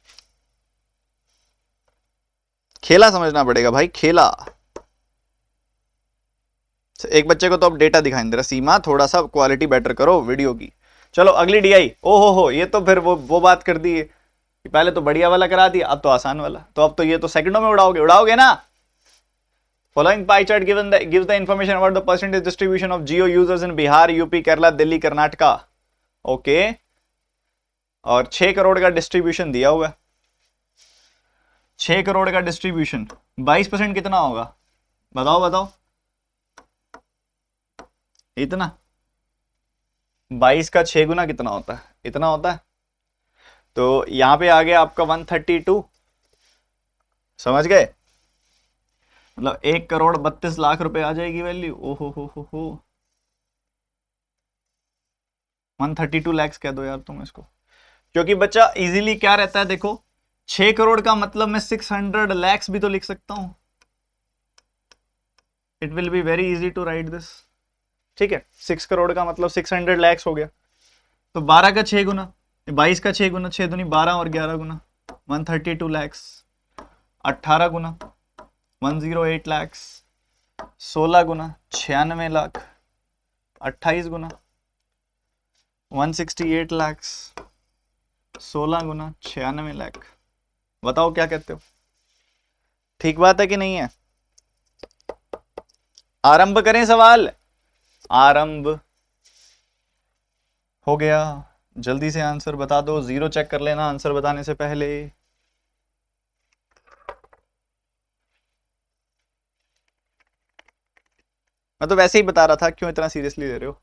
खेला समझना पड़ेगा भाई, खेला। एक बच्चे को तो अब डेटा दिखाई दे रहा, सीमा थोड़ा सा क्वालिटी बेटर करो वीडियो की। चलो अगली डीआई। ओ हो, ये तो फिर वो बात कर दी है कि पहले तो बढ़िया वाला करा दिया, अब तो आसान वाला। तो अब तो ये तो सेकंडों में उड़ाओगे ना। Following pie chart gives the information about the percentage distribution of Jio users in Bihar, UP, Kerala, Delhi, Karnataka. Okay, और 6 करोड़ का डिस्ट्रीब्यूशन दिया हुआ है। 6 करोड़ का डिस्ट्रीब्यूशन, 22% कितना होगा? बताओ बताओ। इतना 22 का 6 गुना कितना होता है? इतना होता है। तो यहां पे आ गया आपका 132, समझ गए? मतलब 1,32,00,000 रुपए आ जाएगी वैल्यू। ओहो हो 132 लैक्स कह दो यार तुम इसको, क्योंकि बच्चा इजीली क्या रहता है, देखो 6 करोड़ का मतलब मैं 600 लैक्स भी तो लिख सकता हूं। It will be very easy to write this. ठीक है, 6 करोड़ का मतलब 600 लैक्स हो गया। तो 12 का 6 गुना, 22 का 6 गुना, 6 दूनी 12 और 11 गुना 132 लैक्स, 18 गुना 108 लैक्स, 16 गुना 96 लाख, 28 गुना 168 लैक्स, 16 गुना 96 लाख। बताओ क्या कहते हो, ठीक बात है कि नहीं है? आरंभ करें सवाल? आरंभ हो गया। जल्दी से आंसर बता दो, जीरो चेक कर लेना आंसर बताने से पहले। मैं तो वैसे ही बता रहा था, क्यों इतना सीरियसली ले रहे हो?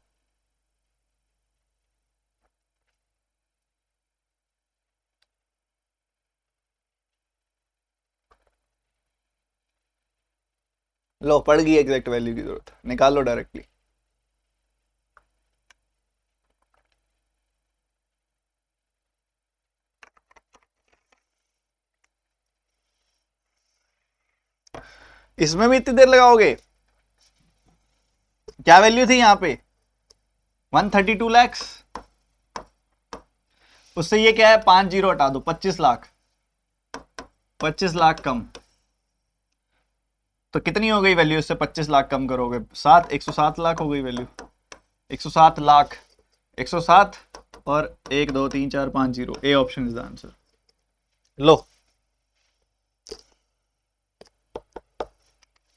लो पड़ गई एग्जैक्ट वैल्यू की जरूरत, निकाल लो डायरेक्टली। इसमें भी इतनी देर लगाओगे? क्या वैल्यू थी यहां पे? 132 लैक्स। उससे ये क्या है, 5 जीरो हटा दो, 25 लाख। 25 लाख कम, तो कितनी हो गई वैल्यू? इससे 25 लाख कम करोगे, 107 लाख हो गई वैल्यू। 107 लाख, 107 और 1 2 3 4 5 जीरो। A option is the answer. लो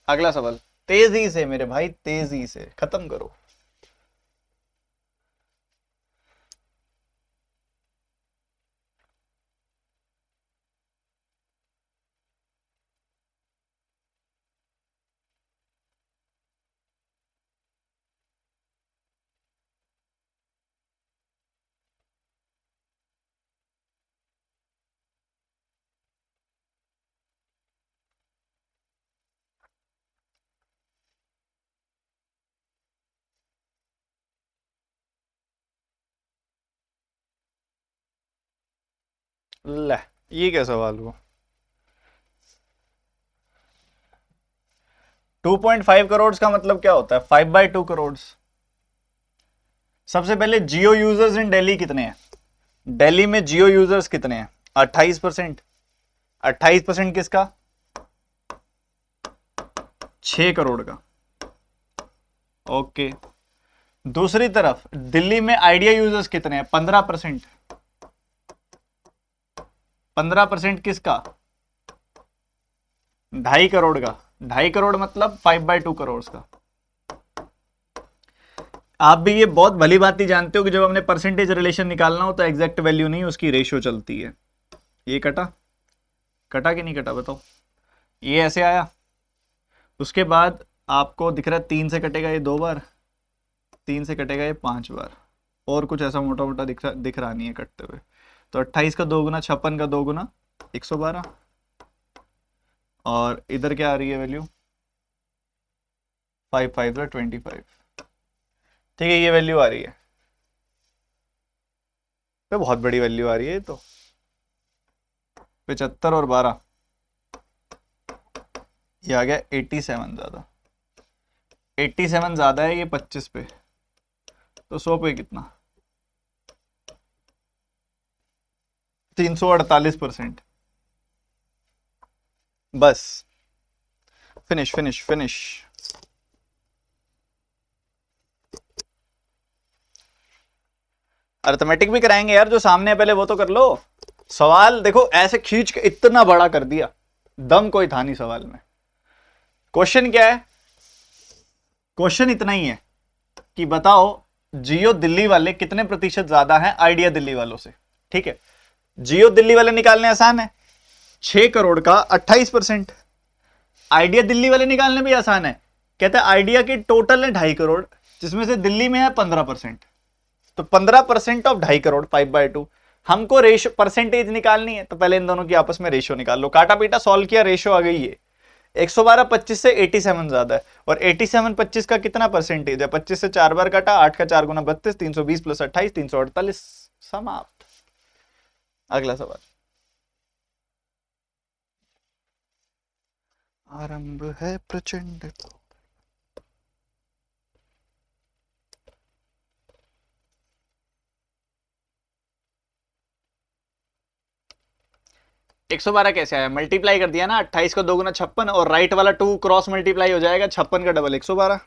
अगला सवाल, तेजी से मेरे भाई, तेजी से खत्म करो। ले, ये क्या सवाल हुआ? 2.5 करोड़ का मतलब क्या होता है? 5/2 करोड़। सबसे पहले जियो यूजर्स इन दिल्ली कितने हैं? दिल्ली में जियो यूजर्स कितने हैं? 28%। 28% किसका? 6 करोड़ का। ओके। दूसरी तरफ दिल्ली में आइडिया यूजर्स कितने हैं? 15%। 15% किसका? 2.5 करोड़ का। 2.5 करोड़ मतलब 5/2 करोड़ का। आप भी ये बहुत भली बात ही जानते हो कि जब हमने परसेंटेज रिलेशन निकालना हो तो एग्जैक्ट वैल्यू नहीं, उसकी रेशियो चलती है। ये कटा कटा कि नहीं कटा बताओ? ये ऐसे आया, उसके बाद आपको दिख रहा है 3 से कटेगा ये 2 बार, 3 से कटेगा ये 5 बार, और कुछ ऐसा मोटा मोटा दिख रहा नहीं है कटते हुए। तो 28 का 2 गुना 56 का 2 गुना 112, और इधर क्या आ रही है वैल्यू? 5 5 25। ठीक है, ये वैल्यू आ रही है, तो बहुत बड़ी वैल्यू आ रही है। तो 75 और 12, ये आ गया 87 ज्यादा। 87 ज्यादा है ये 25 पे, तो 100 पे कितना? 348%। बस, फिनिश फिनिश फिनिश। अर्थमेटिक भी कराएंगे यार, जो सामने है पहले वो तो कर लो। सवाल देखो ऐसे खींच के इतना बड़ा कर दिया, दम कोई था नहीं सवाल में। क्वेश्चन क्या है? क्वेश्चन इतना ही है कि बताओ जियो दिल्ली वाले कितने प्रतिशत ज्यादा हैं आइडिया दिल्ली वालों से। ठीक है, जियो दिल्ली वाले निकालने आसान है, 6 करोड़ का 28%। आइडिया दिल्ली वाले निकालने भी आसान है, कहते हैं आइडिया के टोटल है 2.5 करोड़, जिसमें से दिल्ली में है 15%। तो 15% ऑफ 2.5 करोड़ 5/2। हमको रेशो परसेंटेज निकालनी है, तो पहले इन दोनों की आपस में रेशो निकाल लो। काटा पीटा सॉल्व किया, रेशो आ गई है 112 25 से 87 ज्यादा है, और 87 25 का कितना परसेंटेज है? 25 से 4 बार काटा, 8 का 4 गुना 32, 320 प्लस 28 348। समाप्त। अगला सवाल। आरंभ है प्रचंड। 112 कैसे आया? मल्टीप्लाई कर दिया ना, 28 का 2 गुना 56, और राइट वाला 2 क्रॉस मल्टीप्लाई हो जाएगा, 56 का डबल 112।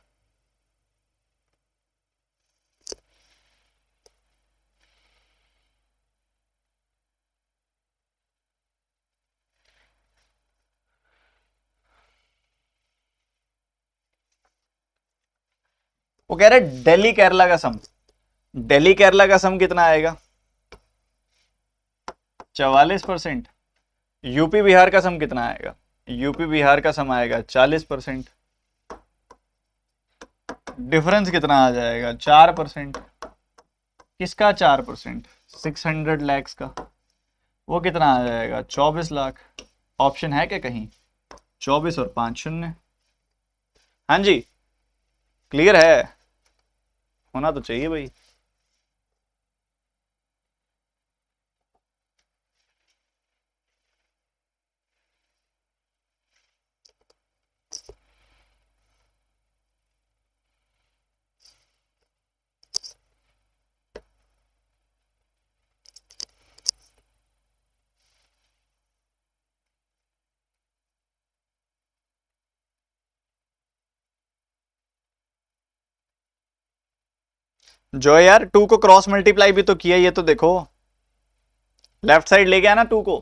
वो कह रहे दिल्ली केरला का सम, दिल्ली केरला का सम कितना आएगा? 44%। यूपी बिहार का सम कितना आएगा? यूपी बिहार का सम आएगा 40%। डिफरेंस कितना आ जाएगा? 4%। किसका 4%? 600 लैक्स का। वो कितना आ जाएगा? 24 लाख। ऑप्शन है क्या कहीं? 24 और 5 शून्य। हाँ जी, क्लियर है? होना तो चाहिए भाई। जो है यार, 2 को क्रॉस मल्टीप्लाई भी तो किया, ये तो देखो, लेफ्ट साइड ले गया ना 2 को।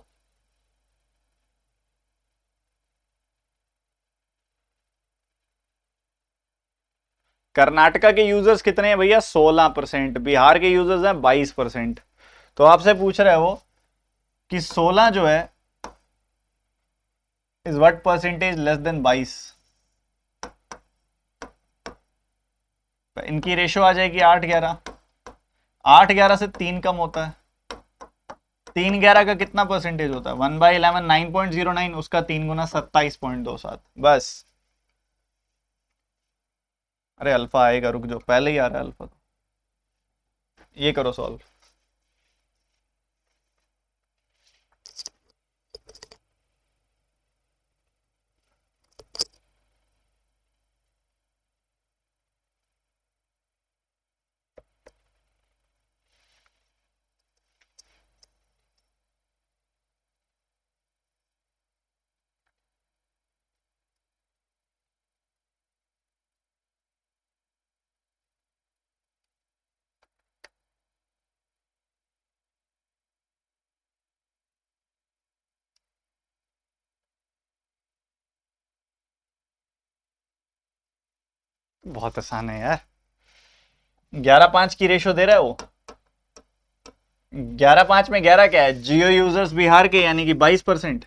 कर्नाटका के यूजर्स कितने हैं भैया? 16%। बिहार के यूजर्स हैं 22%। तो आपसे पूछ रहे हो कि 16 जो है is what percentage less than 22? इनकी रेशो आ जाएगी 8/11। 8/11 से 3 कम होता है। 3/11 का कितना परसेंटेज होता है? 1/11 9.09, उसका 3 गुना 27.27। बस। अरे अल्फा आएगा, रुक जाओ, पहले ही आ रहा है अल्फा। ये करो सॉल्व। बहुत आसान है यार। 11:5 की रेशो दे रहा है वो। 11:5 में 11 क्या है? जियो यूजर्स बिहार के, यानी कि 22%।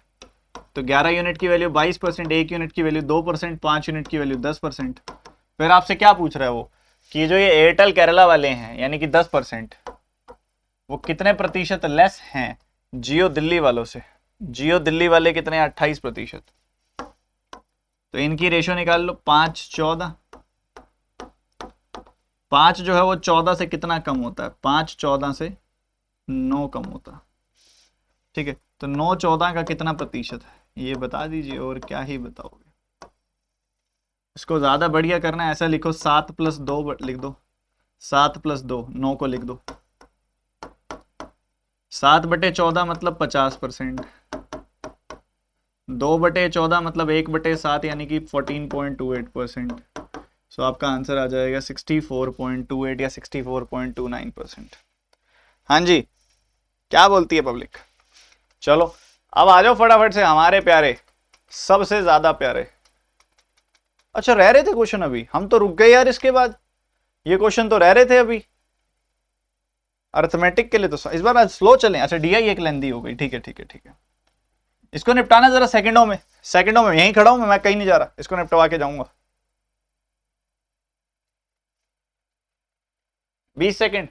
तो 11 यूनिट की वैल्यू 22%, 1 यूनिट की वैल्यू 2%, 5 यूनिट की वैल्यू 10%। फिर आपसे क्या पूछ रहा है वो कि जो ये एयरटेल केरला वाले हैं यानी कि 10%, वो कितने प्रतिशत लेस हैं जियो दिल्ली वालों से? जियो दिल्ली वाले कितने? 28%। तो इनकी रेशो निकाल लो, 5:14। 5 जो है वो 14 से कितना कम होता है? 5 14 से 9 कम होता है। ठीक है, तो 9 14 का कितना प्रतिशत है ये बता दीजिए, और क्या ही बताओगे। इसको ज्यादा बढ़िया करना है, ऐसा लिखो 7 + 2 लिख दो। 7 + 2 9 को लिख दो। 7/14 मतलब 50%। 2/14 मतलब 1/7 यानी कि 14.28%। सो आपका आंसर आ जाएगा 64.28 या 64.29%। हाँ जी, क्या बोलती है पब्लिक? चलो अब आ जाओ फटाफट से हमारे प्यारे, सबसे ज्यादा प्यारे। अच्छा रह रहे थे क्वेश्चन अभी, हम तो रुक गए यार इसके बाद। ये क्वेश्चन तो रह रहे थे अभी अर्थमेटिक के लिए। तो इस बार आज स्लो चलें। अच्छा डीआई एक लेंदी हो गई, ठीक है ठीक है ठीक है। इसको निपटाना जरा सेकंडों में, सेकंडों में। यहीं खड़ा हूं मैं कहीं नहीं जा रहा, इसको निपटवा के जाऊंगा। 20 सेकंड।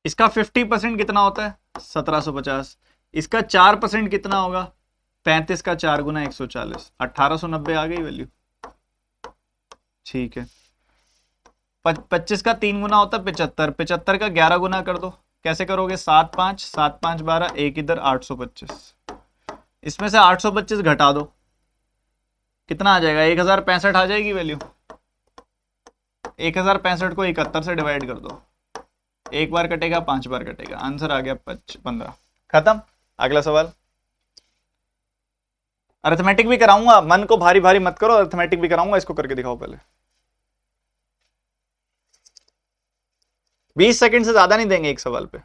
इसका 50% कितना होता है? 1750। इसका 4% कितना होगा? 35 का 4 गुना 140, 1890 आ गई वैल्यू। ठीक है। 25 का 3 गुना होता है 75, 75 का 11 गुना कर दो। कैसे करोगे? 7 5 7 5 12, एक इधर 825। इसमें से 825 घटा दो, कितना आ जाएगा? 1065 आ जाएगी वैल्यू। 1065 को 71 से डिवाइड कर दो। एक बार कटेगा, 5 बार कटेगा, आंसर आ गया 15। खत्म। अगला सवाल। अर्थमेटिक भी कराऊंगा, मन को भारी भारी मत करो, अर्थमेटिक भी कराऊंगा। इसको करके दिखाओ पहले। 20 सेकंड से ज्यादा नहीं देंगे एक सवाल पे।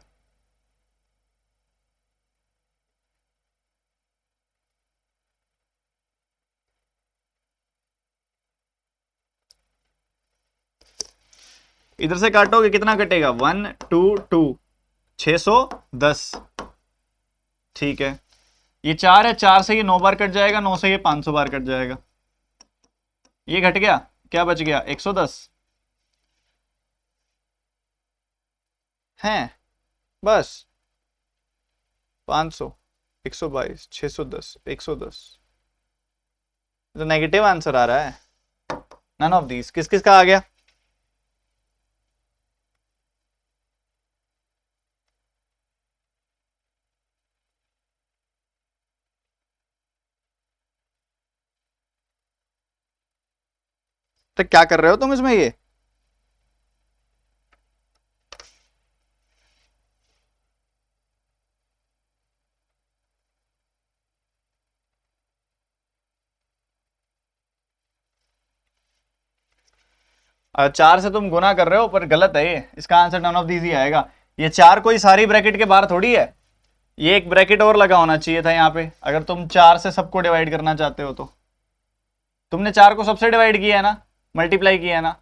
इधर से काटोगे कितना कटेगा? 1 2 2 610। ठीक है, ये 4 है, 4 से ये 9 बार कट जाएगा, 9 से ये 500 बार कट जाएगा। ये घट गया, क्या बच गया? 110 है बस। 500, 122, 610, 110। तो नेगेटिव आंसर आ रहा है। None of these. किस किस का आ गया? तो क्या कर रहे हो तुम इसमें? ये चार से तुम गुना कर रहे हो, पर गलत है ये। इसका आंसर नन ऑफ दीज ही आएगा। ये 4 कोई सारी ब्रैकेट के बाहर थोड़ी है। ये एक ब्रैकेट और लगा होना चाहिए था यहाँ पे, अगर तुम 4 से सबको डिवाइड करना चाहते हो तो। तुमने 4 को सबसे डिवाइड किया है ना, मल्टीप्लाई किया है ना,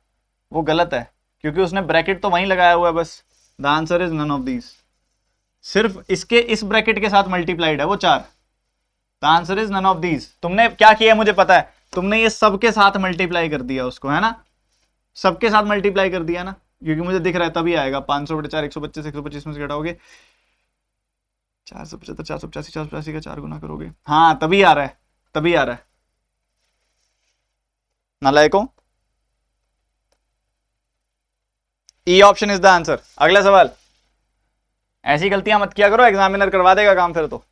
वो गलत है, क्योंकि उसने ब्रैकेट तो वहीं लगाया हुआ है बस। The answer is none of these. सिर्फ इसके इस ब्रैकेट के साथ मल्टीप्लाइड है वो 4। The answer is none of these. तुमने क्या किया मुझे पता है, तुमने ये सबके साथ मल्टीप्लाई कर दिया उसको, है ना? सबके साथ मल्टीप्लाई कर दिया ना, क्योंकि मुझे दिख रहा है तभी आएगा। 500/4 125, 125 में से घटाओगे 475, 485, 485 का 4 गुना करोगे, हाँ तभी आ रहा है, तभी आ रहा है। नालायकों, E option is the answer. अगला सवाल। ऐसी गलतियां मत किया करो, एग्जामिनर करवा देगा काम फिर तो।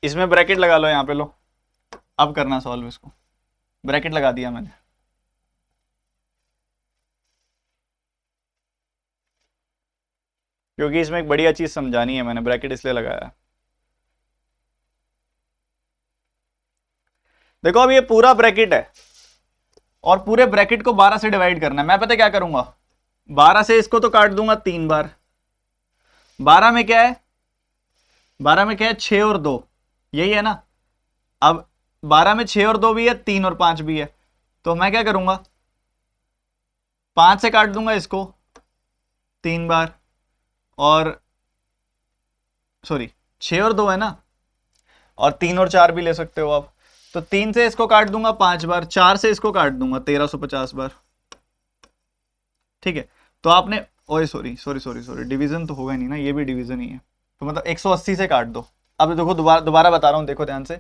इसमें ब्रैकेट लगा लो, यहां पे लो। अब करना सॉल्व इसको। ब्रैकेट लगा दिया मैंने। क्योंकि इसमें एक बढ़िया चीज समझानी है, मैंने ब्रैकेट इसलिए लगाया। देखो अब ये पूरा ब्रैकेट है और पूरे ब्रैकेट को 12 से डिवाइड करना है। मैं पता क्या करूंगा, 12 से इसको तो काट दूंगा 3 बार। 12 में क्या है, 12 में क्या है, 6 और 2, यही है ना। अब 12 में 6 और 2 भी है, 3 और 5 भी है, तो मैं क्या करूंगा, 5 से काट दूंगा इसको 3 बार, और सॉरी 6 और 2 है ना, और 3 और 4 भी ले सकते हो आप। तो 3 से इसको काट दूंगा 5 बार, 4 से इसको काट दूंगा 1350 बार। ठीक है, तो आपने, ओए sorry sorry sorry sorry, division तो होगा नहीं ना, ये भी डिवीजन ही है, तो मतलब 180 से काट दो। अब देखो दोबारा दोबारा बता रहा हूं, देखो ध्यान से।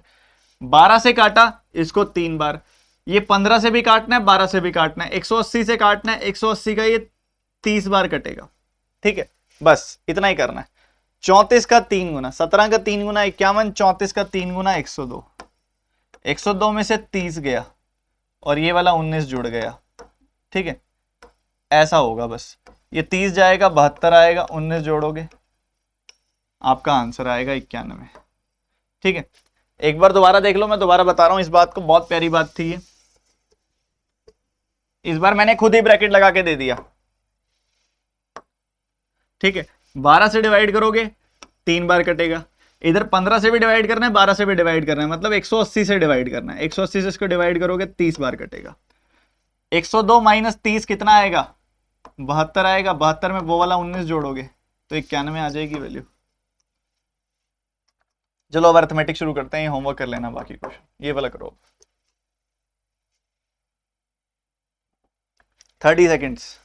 12 से काटा इसको 3 बार, ये 15 से भी काटना है, 12 से भी काटना है, 180 से काटना है, 180 का ये 30 बार कटेगा। ठीक है, बस इतना ही करना है। 34 का 3 गुना 17 का 3 गुना 51, 34 का 3 गुना 102, 102 में से 30 गया और ये वाला 19 जुड़ गया। ठीक है, ऐसा होगा बस, ये 30 जाएगा, 72 आएगा, 19 जोड़ोगे, आपका आंसर आएगा 91। ठीक है, एक बार दोबारा देख लो, मैं दोबारा बता रहा हूं इस बात को, बहुत प्यारी बात थी ये। इस बार मैंने खुद ही ब्रैकेट लगा के दे दिया। ठीक है, 12 से डिवाइड करोगे 3 बार कटेगा, इधर 15 से भी डिवाइड करना है, 12 से भी डिवाइड करना है, मतलब 180 से डिवाइड करना है, 180 से इसको डिवाइड करोगे 30 बार कटेगा। 102 माइनस 30 कितना आएगा, 72 आएगा, 72 में वो वाला 19 जोड़ोगे तो 91 आ जाएगी वैल्यू। चलो अब अर्थमेटिक शुरू करते हैं, होमवर्क कर लेना, बाकी क्वेश्चन ये वाला करो। 30 सेकेंड्स।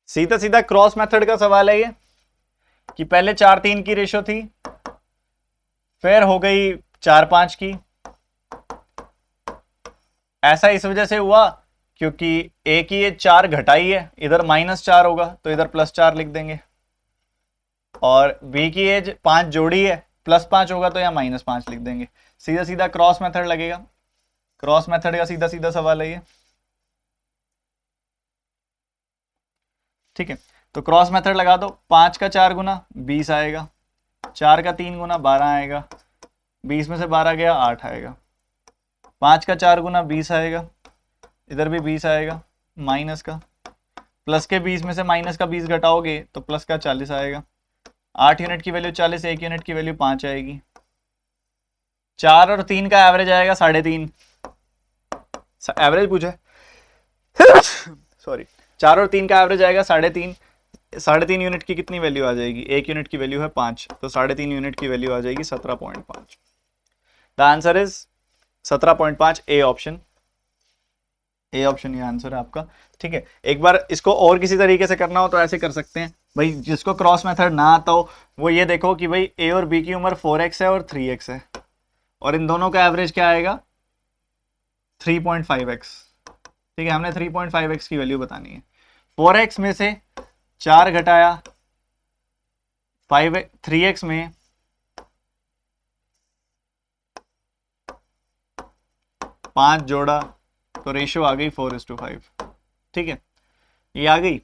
सीधा सीधा क्रॉस मेथड का सवाल है ये, कि पहले 4-3 की रेशो थी, फिर हो गई 4-5 की। ऐसा इस वजह से हुआ क्योंकि ए की ये 4 घटाई है, इधर -4 होगा तो इधर +4 लिख देंगे, और बी की एज 5 जोड़ी है, +5 होगा तो यहाँ -5 लिख देंगे। सीधा सीधा क्रॉस मेथड लगेगा, क्रॉस मेथड का सीधा सीधा सवाल है ये। ठीक है, तो क्रॉस मेथड लगा दो, 5 का 4 गुना 20 आएगा, 4 का 3 गुना 12 आएगा, 20 में से 12 गया 8 आएगा, 5 का 4 गुना 20 आएगा, इधर भी 20 आएगा, माइनस का, प्लस के 20 में से माइनस का 20 घटाओगे तो प्लस का 40 आएगा, 8 यूनिट की वैल्यू 40, 1 यूनिट की वैल्यू 5 आएगी, 4 और 3 का एवरेज आएगा 3.5, एवरेज पूछा सॉरी, 4 और 3 का एवरेज आएगा 3.5, 3.5 यूनिट की कितनी वैल्यू आ जाएगी, 1 यूनिट की वैल्यू है 5, तो 3.5 यूनिट की वैल्यू आ जाएगी 17.5। The answer is 17.5, A option, A option ये आंसर है आपका। ठीक है, एक बार इसको और किसी तरीके से करना हो तो ऐसे कर सकते हैं भाई, जिसको क्रॉस मेथड ना आता हो वो ये देखो कि भाई ए और बी की उम्र 4x है और 3x है, और इन दोनों का एवरेज क्या आएगा, 3.5x। ठीक है, हमने 3.5x की वैल्यू बतानी है। 4x में से 4 घटाया 3x में 5 जोड़ा तो रेशियो आ गई 4:5। ठीक है, ये आ गई,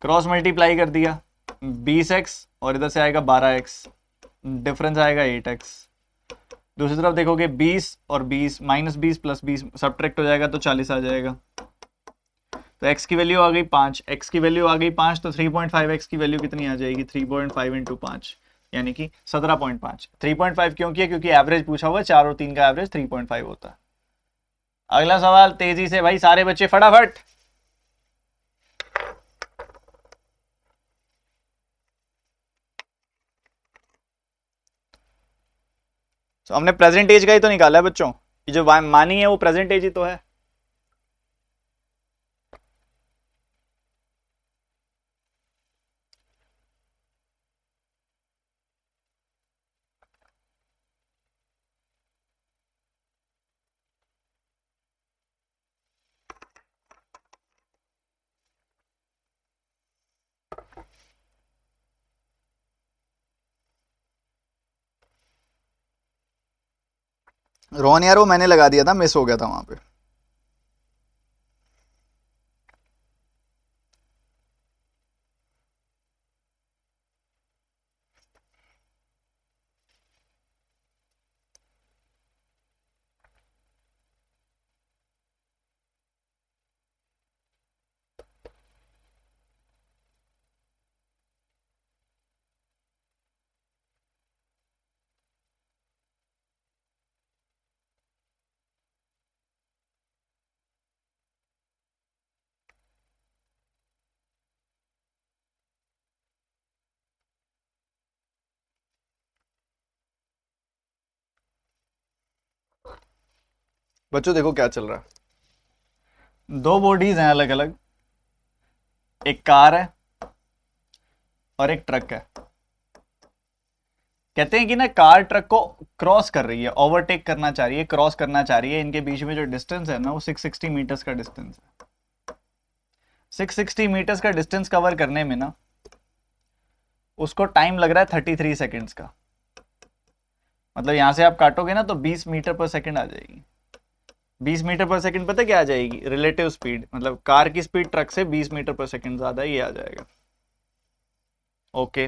क्रॉस मल्टीप्लाई कर दिया 20x और इधर से आएगा 12x, डिफरेंस आएगा 8x। दूसरी तरफ देखोगे 20 और 20, -20 + 20 सब्ट्रैक्ट हो जाएगा तो 40 आ जाएगा, तो x की वैल्यू आ गई 5, x की वैल्यू आ गई 5, तो 3.5x की वैल्यू कितनी आ जाएगी, 3.5 × 5 यानी कि 17.5। 3.5 क्यों किया, क्योंकि एवरेज पूछा हुआ है, 4 और 3 का एवरेज 3.5 होता है। अगला सवाल तेजी से भाई, सारे बच्चे फटाफट। तो हमने प्रेजेंट एज का ही तो निकाला है बच्चों, ये जो मानी है वो प्रेजेंट एज ही तो है। रोहन यार वो मैंने लगा दिया था, मिस हो गया था वहां पे। बच्चों देखो क्या चल रहा है, दो बॉडीज हैं अलग अलग, एक कार है और एक ट्रक है। कहते हैं कि ना कार ट्रक को क्रॉस कर रही है, ओवरटेक करना चाह रही है, क्रॉस करना चाह रही है। इनके बीच में जो डिस्टेंस है ना वो 660 मीटर्स का डिस्टेंस है। 660 मीटर्स का डिस्टेंस कवर करने में ना उसको टाइम लग रहा है 33 सेकेंड्स का। मतलब यहां से आप काटोगे ना तो 20 मीटर पर सेकेंड आ जाएगी। 20 मीटर पर सेकेंड पता क्या आ जाएगी? रिलेटिव स्पीड, मतलब कार की स्पीड ट्रक से 20 मीटर पर सेकेंड ज्यादा, ये आ जाएगा। ओके,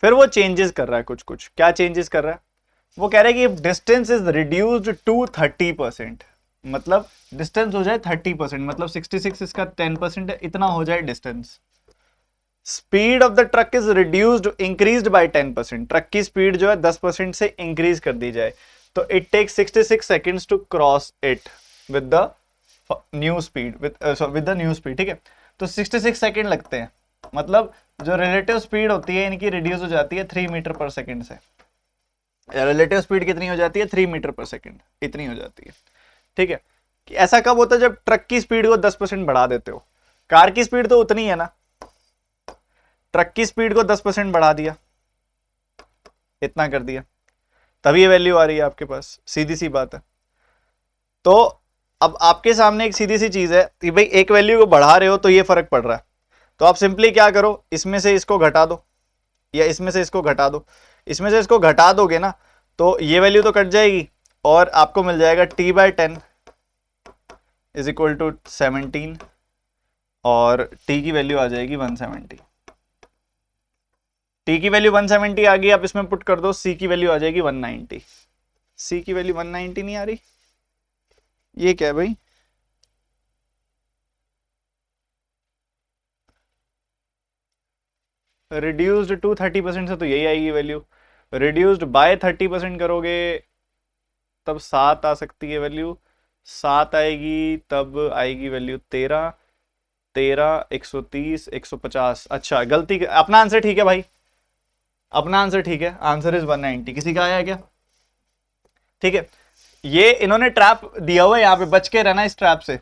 फिर वो चेंजेस कर रहा है कुछ कुछ। क्या चेंजेस कर रहा है? वो कह रहा है कि डिस्टेंस इज रिड्यूस्ड टू 30%, मतलब डिस्टेंस हो जाए 30%, मतलब 66 इसका 10% है, इतना हो जाए distance. Speed of the truck is reduced increased by 10%, truck की स्पीड जो है 10% से इंक्रीज कर दी जाए, तो it takes 66 seconds to cross it with the new speed, with the new speed. ठीक है, तो 66 सेकेंड लगते हैं, मतलब जो रिलेटिव स्पीड होती है इनकी रिड्यूस हो जाती है 3 मीटर पर सेकेंड से। रिलेटिव स्पीड कितनी हो जाती है? 3 मीटर पर सेकेंड, इतनी हो जाती है। ठीक है, कि ऐसा कब होता है? जब ट्रक की स्पीड को 10% बढ़ा देते हो। कार की स्पीड तो उतनी है ना, ट्रक की स्पीड को 10% बढ़ा दिया, इतना कर दिया, तभी ये वैल्यू आ रही है आपके पास, सीधी सी बात है। तो अब आपके सामने एक सीधी सी चीज है कि भाई एक वैल्यू को बढ़ा रहे हो तो ये फर्क पड़ रहा है, तो आप सिंपली क्या करो, इसमें से इसको घटा दो या इसमें से इसको घटा दो। इसमें से इसको घटा दोगे ना तो ये वैल्यू तो कट जाएगी और आपको मिल जाएगा t/10 इज इक्वल टू 17 और t की वैल्यू आ जाएगी 170। t की वैल्यू 170 आ गई, आप इसमें पुट कर दो, c की वैल्यू आ जाएगी 190। c की वैल्यू 190 नहीं आ रही, ये क्या है भाई? रिड्यूस्ड टू 30% से तो यही आएगी वैल्यू, रिड्यूस्ड बाय 30% करोगे तब 7 आ सकती है वैल्यू, 7 आएगी तब आएगी वैल्यू 13, 13, 130, 150। अच्छा गलती, अपना आंसर ठीक है भाई, अपना आंसर ठीक है, आंसर इज 190। किसी का आया क्या? ठीक है, ये इन्होंने ट्रैप दिया हुआ है यहाँ पे, बच के रहना इस ट्रैप से।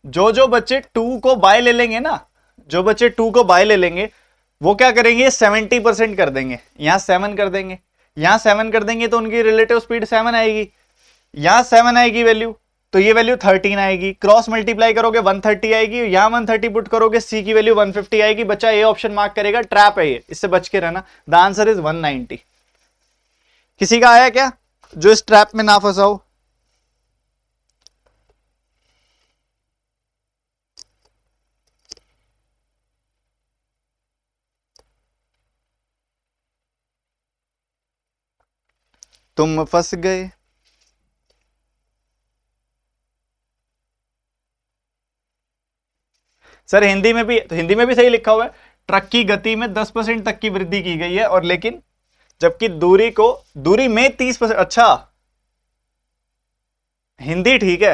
जो जो बच्चे 2 को बाय ले लेंगे ना, जो बच्चे 2 को बाय ले लेंगे वो क्या करेंगे? 70% कर देंगे, यहां 7 कर देंगे, यहां 7 कर देंगे तो उनकी रिलेटिव स्पीड 7 आएगी, यहां 7 आएगी वैल्यू, तो ये वैल्यू 13 आएगी। क्रॉस मल्टीप्लाई करोगे 130 आएगी, यहां 130 पुट करोगे, सी की वैल्यू 150 आएगी। बच्चा ए ऑप्शन मार्क करेगा, ट्रैप है ये, इससे बच के रहना। The answer is 190। किसी का आया क्या जो इस ट्रैप में ना फंसा हो? तुम फंस गए। सर हिंदी में भी, तो हिंदी में भी सही लिखा हुआ है, ट्रक की गति में 10% तक की वृद्धि की गई है, और लेकिन जबकि दूरी में 30%। अच्छा, हिंदी ठीक है,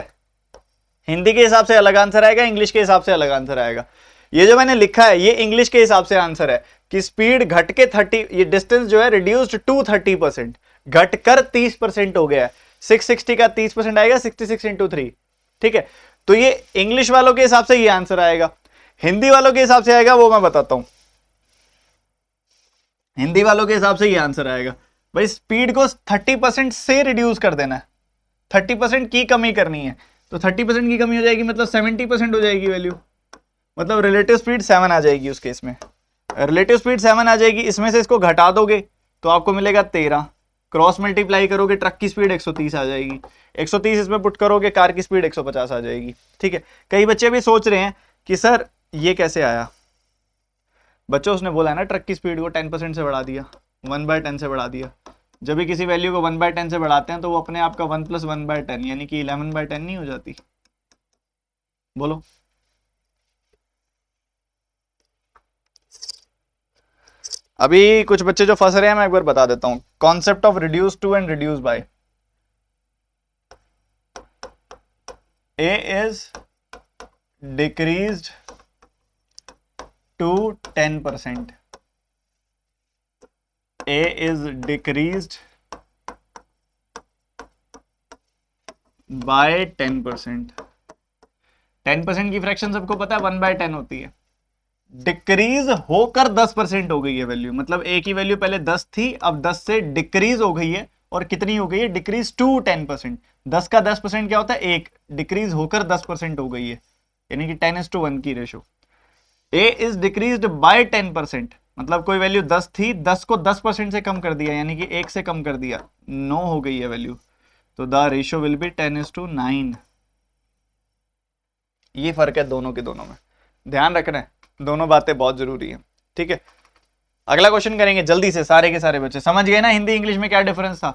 हिंदी के हिसाब से अलग आंसर आएगा, इंग्लिश के हिसाब से अलग आंसर आएगा। ये जो मैंने लिखा है ये इंग्लिश के हिसाब से आंसर है कि स्पीड घट के 30, ये डिस्टेंस जो है रिड्यूस्ड टू 30%, घटकर 30% हो गया है। 660 का 30% आएगा, 66 इंटू 3। ठीक है, तो ये इंग्लिश वालों के हिसाब से ये आंसर आएगा। हिंदी वालों के हिसाब से आएगा वो मैं बताता हूं, हिंदी वालों के हिसाब से ये आंसर आएगा भाई, स्पीड को 30% से रिड्यूस कर देना है, 30% की कमी करनी है, तो 30% की कमी हो जाएगी मतलब 70% हो जाएगी वैल्यू, मतलब रिलेटिव स्पीड 7 आ जाएगी उस केस में। रिलेटिव स्पीड 7 आ जाएगी, इसमें से इसको घटा दोगे तो आपको मिलेगा 13, क्रॉस मल्टीप्लाई करोगे ट्रक की स्पीड 130 आ जाएगी, 130 इसमें पुट करोगे कार की स्पीड 150 आ जाएगी। ठीक है, कई बच्चे भी सोच रहे हैं कि सर ये कैसे आया। बच्चों उसने बोला है ना ट्रक की स्पीड को 10% से बढ़ा दिया, 1/10 से बढ़ा दिया। जब भी किसी वैल्यू को 1/10 से बढ़ाते हैं तो वो अपने आप का 1 + 1/10 यानी कि 11/10 नहीं हो जाती? बोलो। अभी कुछ बच्चे जो फंस रहे हैं मैं एक बार बता देता हूं। Concept of reduce to and reduce by. A is decreased to 10%. A is decreased by 10%. 10% की फ्रैक्शन सबको पता है 1/10 होती है। डिक्रीज होकर 10% हो गई है वैल्यू, मतलब ए की वैल्यू पहले 10 थी, अब 10 से डिक्रीज हो गई है और कितनी हो गई है? Decrease to 10%। 10 का 10% क्या होता है? 1। डिक्रीज होकर 10% हो गई है, यानी कि 10:1 की ratio. A is decreased bye 10%, मतलब कोई वैल्यू 10 थी, 10 को 10% से कम कर दिया, यानी कि 1 से कम कर दिया, 9 हो गई है वैल्यू, तो द रेशियो विल बी 10:9। ये फर्क है दोनों के दोनों में, ध्यान रखना है, दोनों बातें बहुत जरूरी है। ठीक है, अगला क्वेश्चन करेंगे जल्दी से। सारे के सारे बच्चे समझ गए ना हिंदी इंग्लिश में क्या डिफरेंस था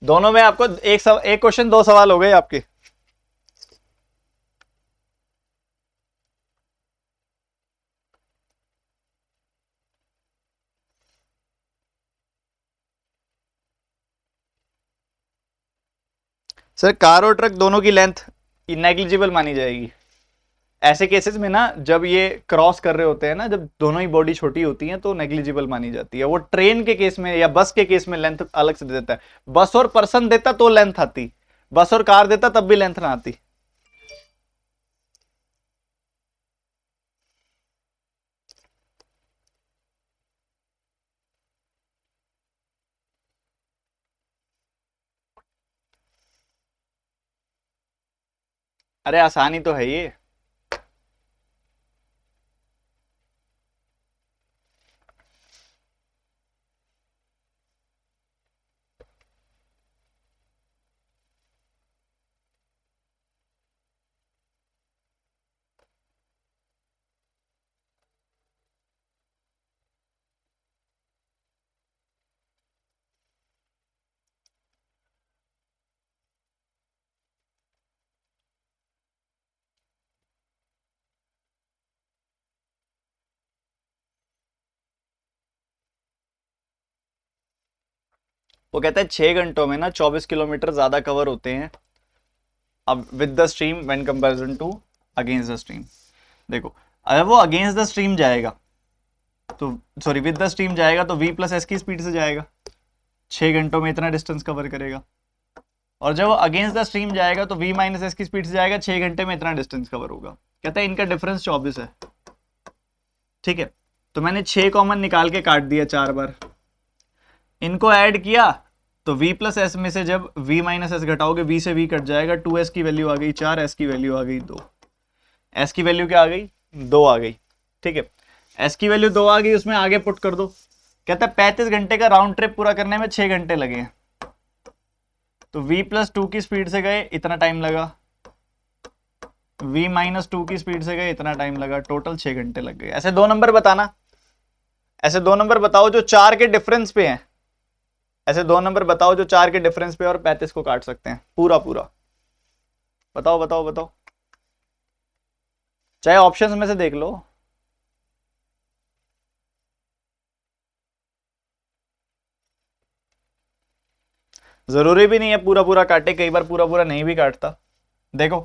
दोनों में? आपको एक क्वेश्चन 2 सवाल हो गए आपके। सर कार और ट्रक दोनों की लेंथ नेग्लिजिबल मानी जाएगी। ऐसे केसेस में ना जब ये क्रॉस कर रहे होते हैं ना, जब दोनों ही बॉडी छोटी होती है तो नेग्लिजिबल मानी जाती है। वो ट्रेन के केस में या बस के केस में लेंथ अलग से दे देता है। बस और पर्सन देता तो लेंथ आती, बस और कार देता तब भी लेंथ ना आती। अरे आसानी तो है ये। वो कहता है 6 घंटों में ना 24 किलोमीटर ज्यादा कवर होते हैं अब with the stream when comparison to against the stream. देखो अगर वो अगेंस्ट द स्ट्रीम जाएगा तो सॉरी विद द स्ट्रीम जाएगा तो v + s की स्पीड से जाएगा, 6 घंटों में इतना डिस्टेंस कवर करेगा। और जब वो अगेंस्ट द स्ट्रीम जाएगा तो v - s की स्पीड से जाएगा, 6 घंटे में इतना डिस्टेंस कवर होगा। कहता है इनका डिफरेंस 24 है। ठीक है, तो मैंने 6 कॉमन निकाल के काट दिया 4 बार, इनको ऐड किया तो v + s में से जब v - s घटाओगे v से v कट जाएगा, 2s की वैल्यू आ गई 4, s की वैल्यू आ गई 2, s की वैल्यू क्या आ गई? 2 आ गई। ठीक है, s की वैल्यू 2 आ गई, उसमें आगे पुट कर दो। कहता है 35 घंटे का राउंड ट्रिप पूरा करने में 6 घंटे लगे हैं, तो v + 2 की स्पीड से गए इतना टाइम लगा, v - 2 की स्पीड से गए इतना टाइम लगा, टोटल 6 घंटे लग गए। ऐसे 2 नंबर बताना, ऐसे 2 नंबर बताओ जो 4 के डिफरेंस पे हैं, ऐसे 2 नंबर बताओ जो 4 के डिफरेंस पे और 35 को काट सकते हैं पूरा पूरा। बताओ बताओ बताओ, चाहे ऑप्शंस में से देख लो। जरूरी भी नहीं है पूरा पूरा काटे, कई बार पूरा पूरा नहीं भी काटता। देखो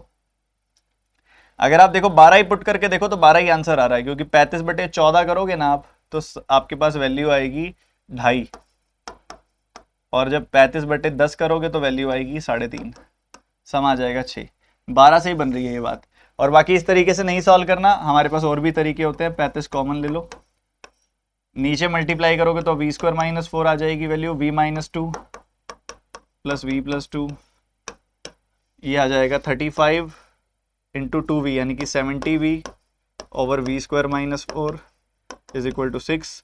अगर आप देखो 12 ही पुट करके देखो तो 12 ही आंसर आ रहा है, क्योंकि 35/14 करोगे ना आप तो आपके पास वैल्यू आएगी 2.5, और जब 35/10 करोगे तो वैल्यू आएगी 3.5, सम आ जाएगा 6। 12 से ही बन रही है ये बात। और बाकी इस तरीके से नहीं सॉल्व करना, हमारे पास और भी तरीके होते हैं। 35 कॉमन ले लो, नीचे मल्टीप्लाई करोगे तो v² - 4 आ जाएगी वैल्यू, v - 2 + v + 2 ये आ जाएगा 35 × 2v यानी कि 70v/v² - 4 इज इक्वल टू 6,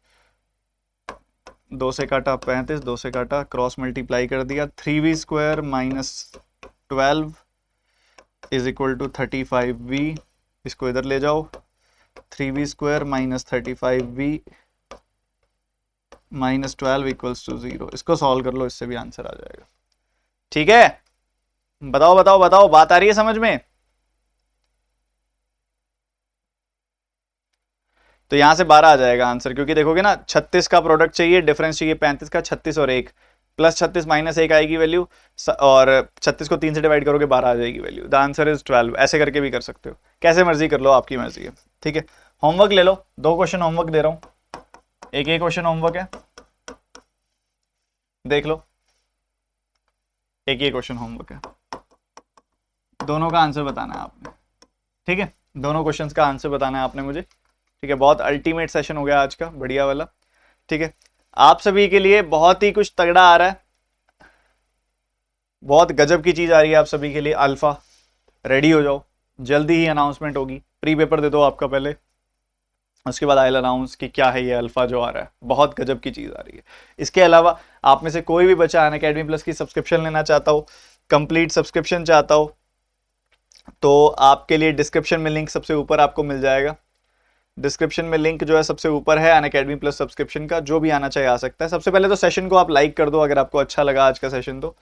2 से काटा 35, 2 से काटा, क्रॉस मल्टीप्लाई कर दिया, 3v² minus 12 is equal to 35v, इसको इधर ले जाओ, 3v² minus 35v minus 12 equals to 0। इसको सॉल्व कर लो, इससे भी आंसर आ जाएगा। ठीक है, बताओ बताओ बताओ, बात आ रही है समझ में? तो यहां से 12 आ जाएगा आंसर, क्योंकि देखोगे ना 36 का प्रोडक्ट चाहिए, डिफरेंस चाहिए 35 का, 36 और 1 प्लस 36 माइनस 1 आएगी वैल्यू, और 36 को 3 से डिवाइड करोगे 12 आ जाएगी वैल्यू। The answer is 12। ऐसे करके भी कर सकते हो, कैसे मर्जी कर लो, आपकी मर्जी है। ठीक है, होमवर्क ले लो, 2 क्वेश्चन होमवर्क दे रहा हूं, एक क्वेश्चन होमवर्क है, देख लो, एक क्वेश्चन होमवर्क है, दोनों का आंसर बताना है आपने। ठीक है, दोनों क्वेश्चंस का आंसर बताना है आपने मुझे। ठीक है, बहुत अल्टीमेट सेशन हो गया आज का, बढ़िया वाला। ठीक है, आप सभी के लिए बहुत ही कुछ तगड़ा आ रहा है, बहुत गजब की चीज आ रही है आप सभी के लिए। अल्फा, रेडी हो जाओ, जल्दी ही अनाउंसमेंट होगी। प्री पेपर दे दो आपका पहले, उसके बाद आई विल अनाउंस कि क्या है ये अल्फा जो आ रहा है, बहुत गजब की चीज आ रही है। इसके अलावा आप में से कोई भी बच्चा अनअकैडमी प्लस की सब्सक्रिप्शन लेना चाहता हो, कंप्लीट सब्सक्रिप्शन चाहता हो, तो आपके लिए डिस्क्रिप्शन में लिंक सबसे ऊपर आपको मिल जाएगा। डिस्क्रिप्शन में लिंक जो है सबसे ऊपर है अनअकैडमी प्लस सब्सक्रिप्शन का, जो भी आना चाहिए आ सकता है। सबसे पहले तो सेशन को आप लाइक कर दो, अगर आपको अच्छा लगा आज का सेशन, तो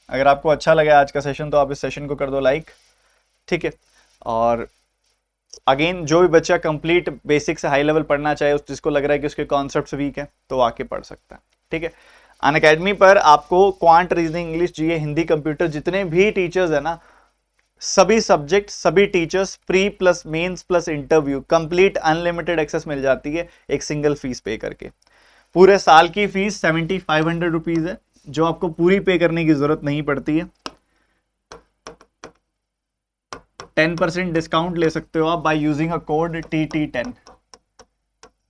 अगर आपको अच्छा लगा आज का सेशन तो आप इस सेशन को कर दो लाइक। ठीक है, और अगेन जो भी बच्चा कंप्लीट बेसिक से हाई लेवल पढ़ना चाहे, जिसको लग रहा है कि उसके कॉन्सेप्ट्स वीक है, तो आके पढ़ सकता है। ठीक है, अनअकैडमी पर आपको quant, reasoning, English, GA, Hindi, computer, जितने भी टीचर्स है ना, सभी सब्जेक्ट, सभी teachers, pre plus mains plus interview, complete unlimited access मिल जाती है एक सिंगल फीस पे करके। पूरे साल की फीस 7500 रुपीज है, जो आपको पूरी पे करने की जरूरत नहीं पड़ती है। 10% डिस्काउंट ले सकते हो आप by using a code TT10।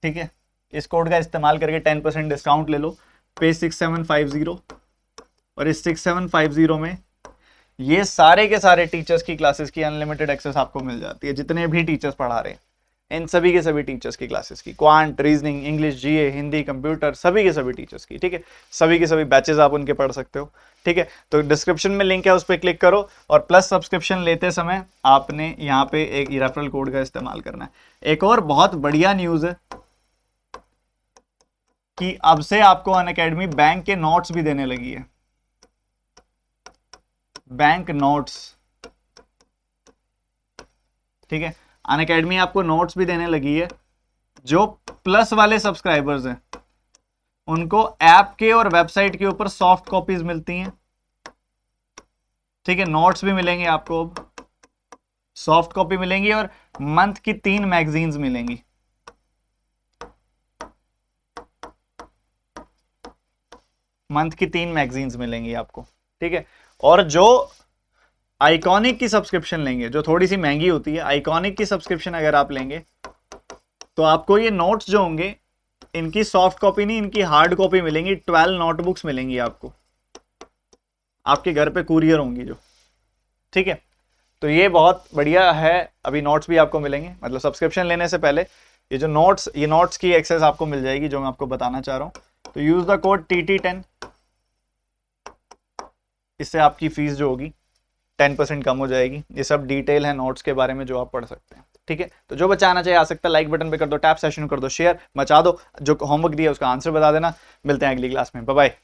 ठीक है, इस कोड का इस्तेमाल करके 10% डिस्काउंट ले लो, पे 6750, और इस 6750 में ये सारे के सारे टीचर्स की क्लासेस की अनलिमिटेड एक्सेस आपको मिल जाती है। जितने भी टीचर्स पढ़ा रहे हैं, इन सभी के सभी टीचर्स की क्लासेस की, quant, reasoning, English, GA, Hindi, computer, सभी के सभी टीचर्स की। ठीक है, सभी के सभी बैचेस आप उनके पढ़ सकते हो। ठीक है, तो डिस्क्रिप्शन में लिंक है, उस पर क्लिक करो, और प्लस सब्सक्रिप्शन लेते समय आपने यहाँ पे एक रेफरल कोड का इस्तेमाल करना है। एक और बहुत बढ़िया न्यूज है कि अब से आपको अनअकैडमी बैंक के नोट्स भी देने लगी है, बैंक नोट्स। ठीक है, अनअकैडमी आपको नोट्स भी देने लगी है। जो प्लस वाले सब्सक्राइबर्स हैं उनको ऐप के और वेबसाइट के ऊपर सॉफ्ट कॉपीज मिलती हैं। ठीक है, नोट्स भी मिलेंगे आपको, अब सॉफ्ट कॉपी मिलेंगी, और मंथ की 3 मैगजीन्स मिलेंगी। मंथ की 3 मैगजीन्स मिलेंगी आपको। ठीक है, और जो आइकॉनिक की सब्सक्रिप्शन लेंगे, जो थोड़ी सी महंगी होती है, आइकॉनिक की सब्सक्रिप्शन अगर आप लेंगे तो आपको ये नोट्स जो होंगे, इनकी सॉफ्ट कॉपी नहीं, इनकी हार्ड कॉपी मिलेंगी। 12 नोटबुक्स मिलेंगी आपको, आपके घर पे कुरियर होंगी जो। ठीक है, तो ये बहुत बढ़िया है। अभी नोट्स भी आपको मिलेंगे, मतलब सब्सक्रिप्शन लेने से पहले ये जो नोट्स, ये नोट्स की एक्सेस आपको मिल जाएगी, जो मैं आपको बताना चाह रहा हूं। तो यूज द कोड TT10, इससे आपकी फीस जो होगी 10% कम हो जाएगी। ये सब डिटेल है नोट्स के बारे में जो आप पढ़ सकते हैं। ठीक है, तो जो बच्चा आना चाहिए आ सकता है, लाइक बटन पे कर दो, टैप, सेशन कर दो, शेयर, मचा दो, जो होमवर्क दिया उसका आंसर बता देना। मिलते हैं अगली क्लास में, बाय बाय।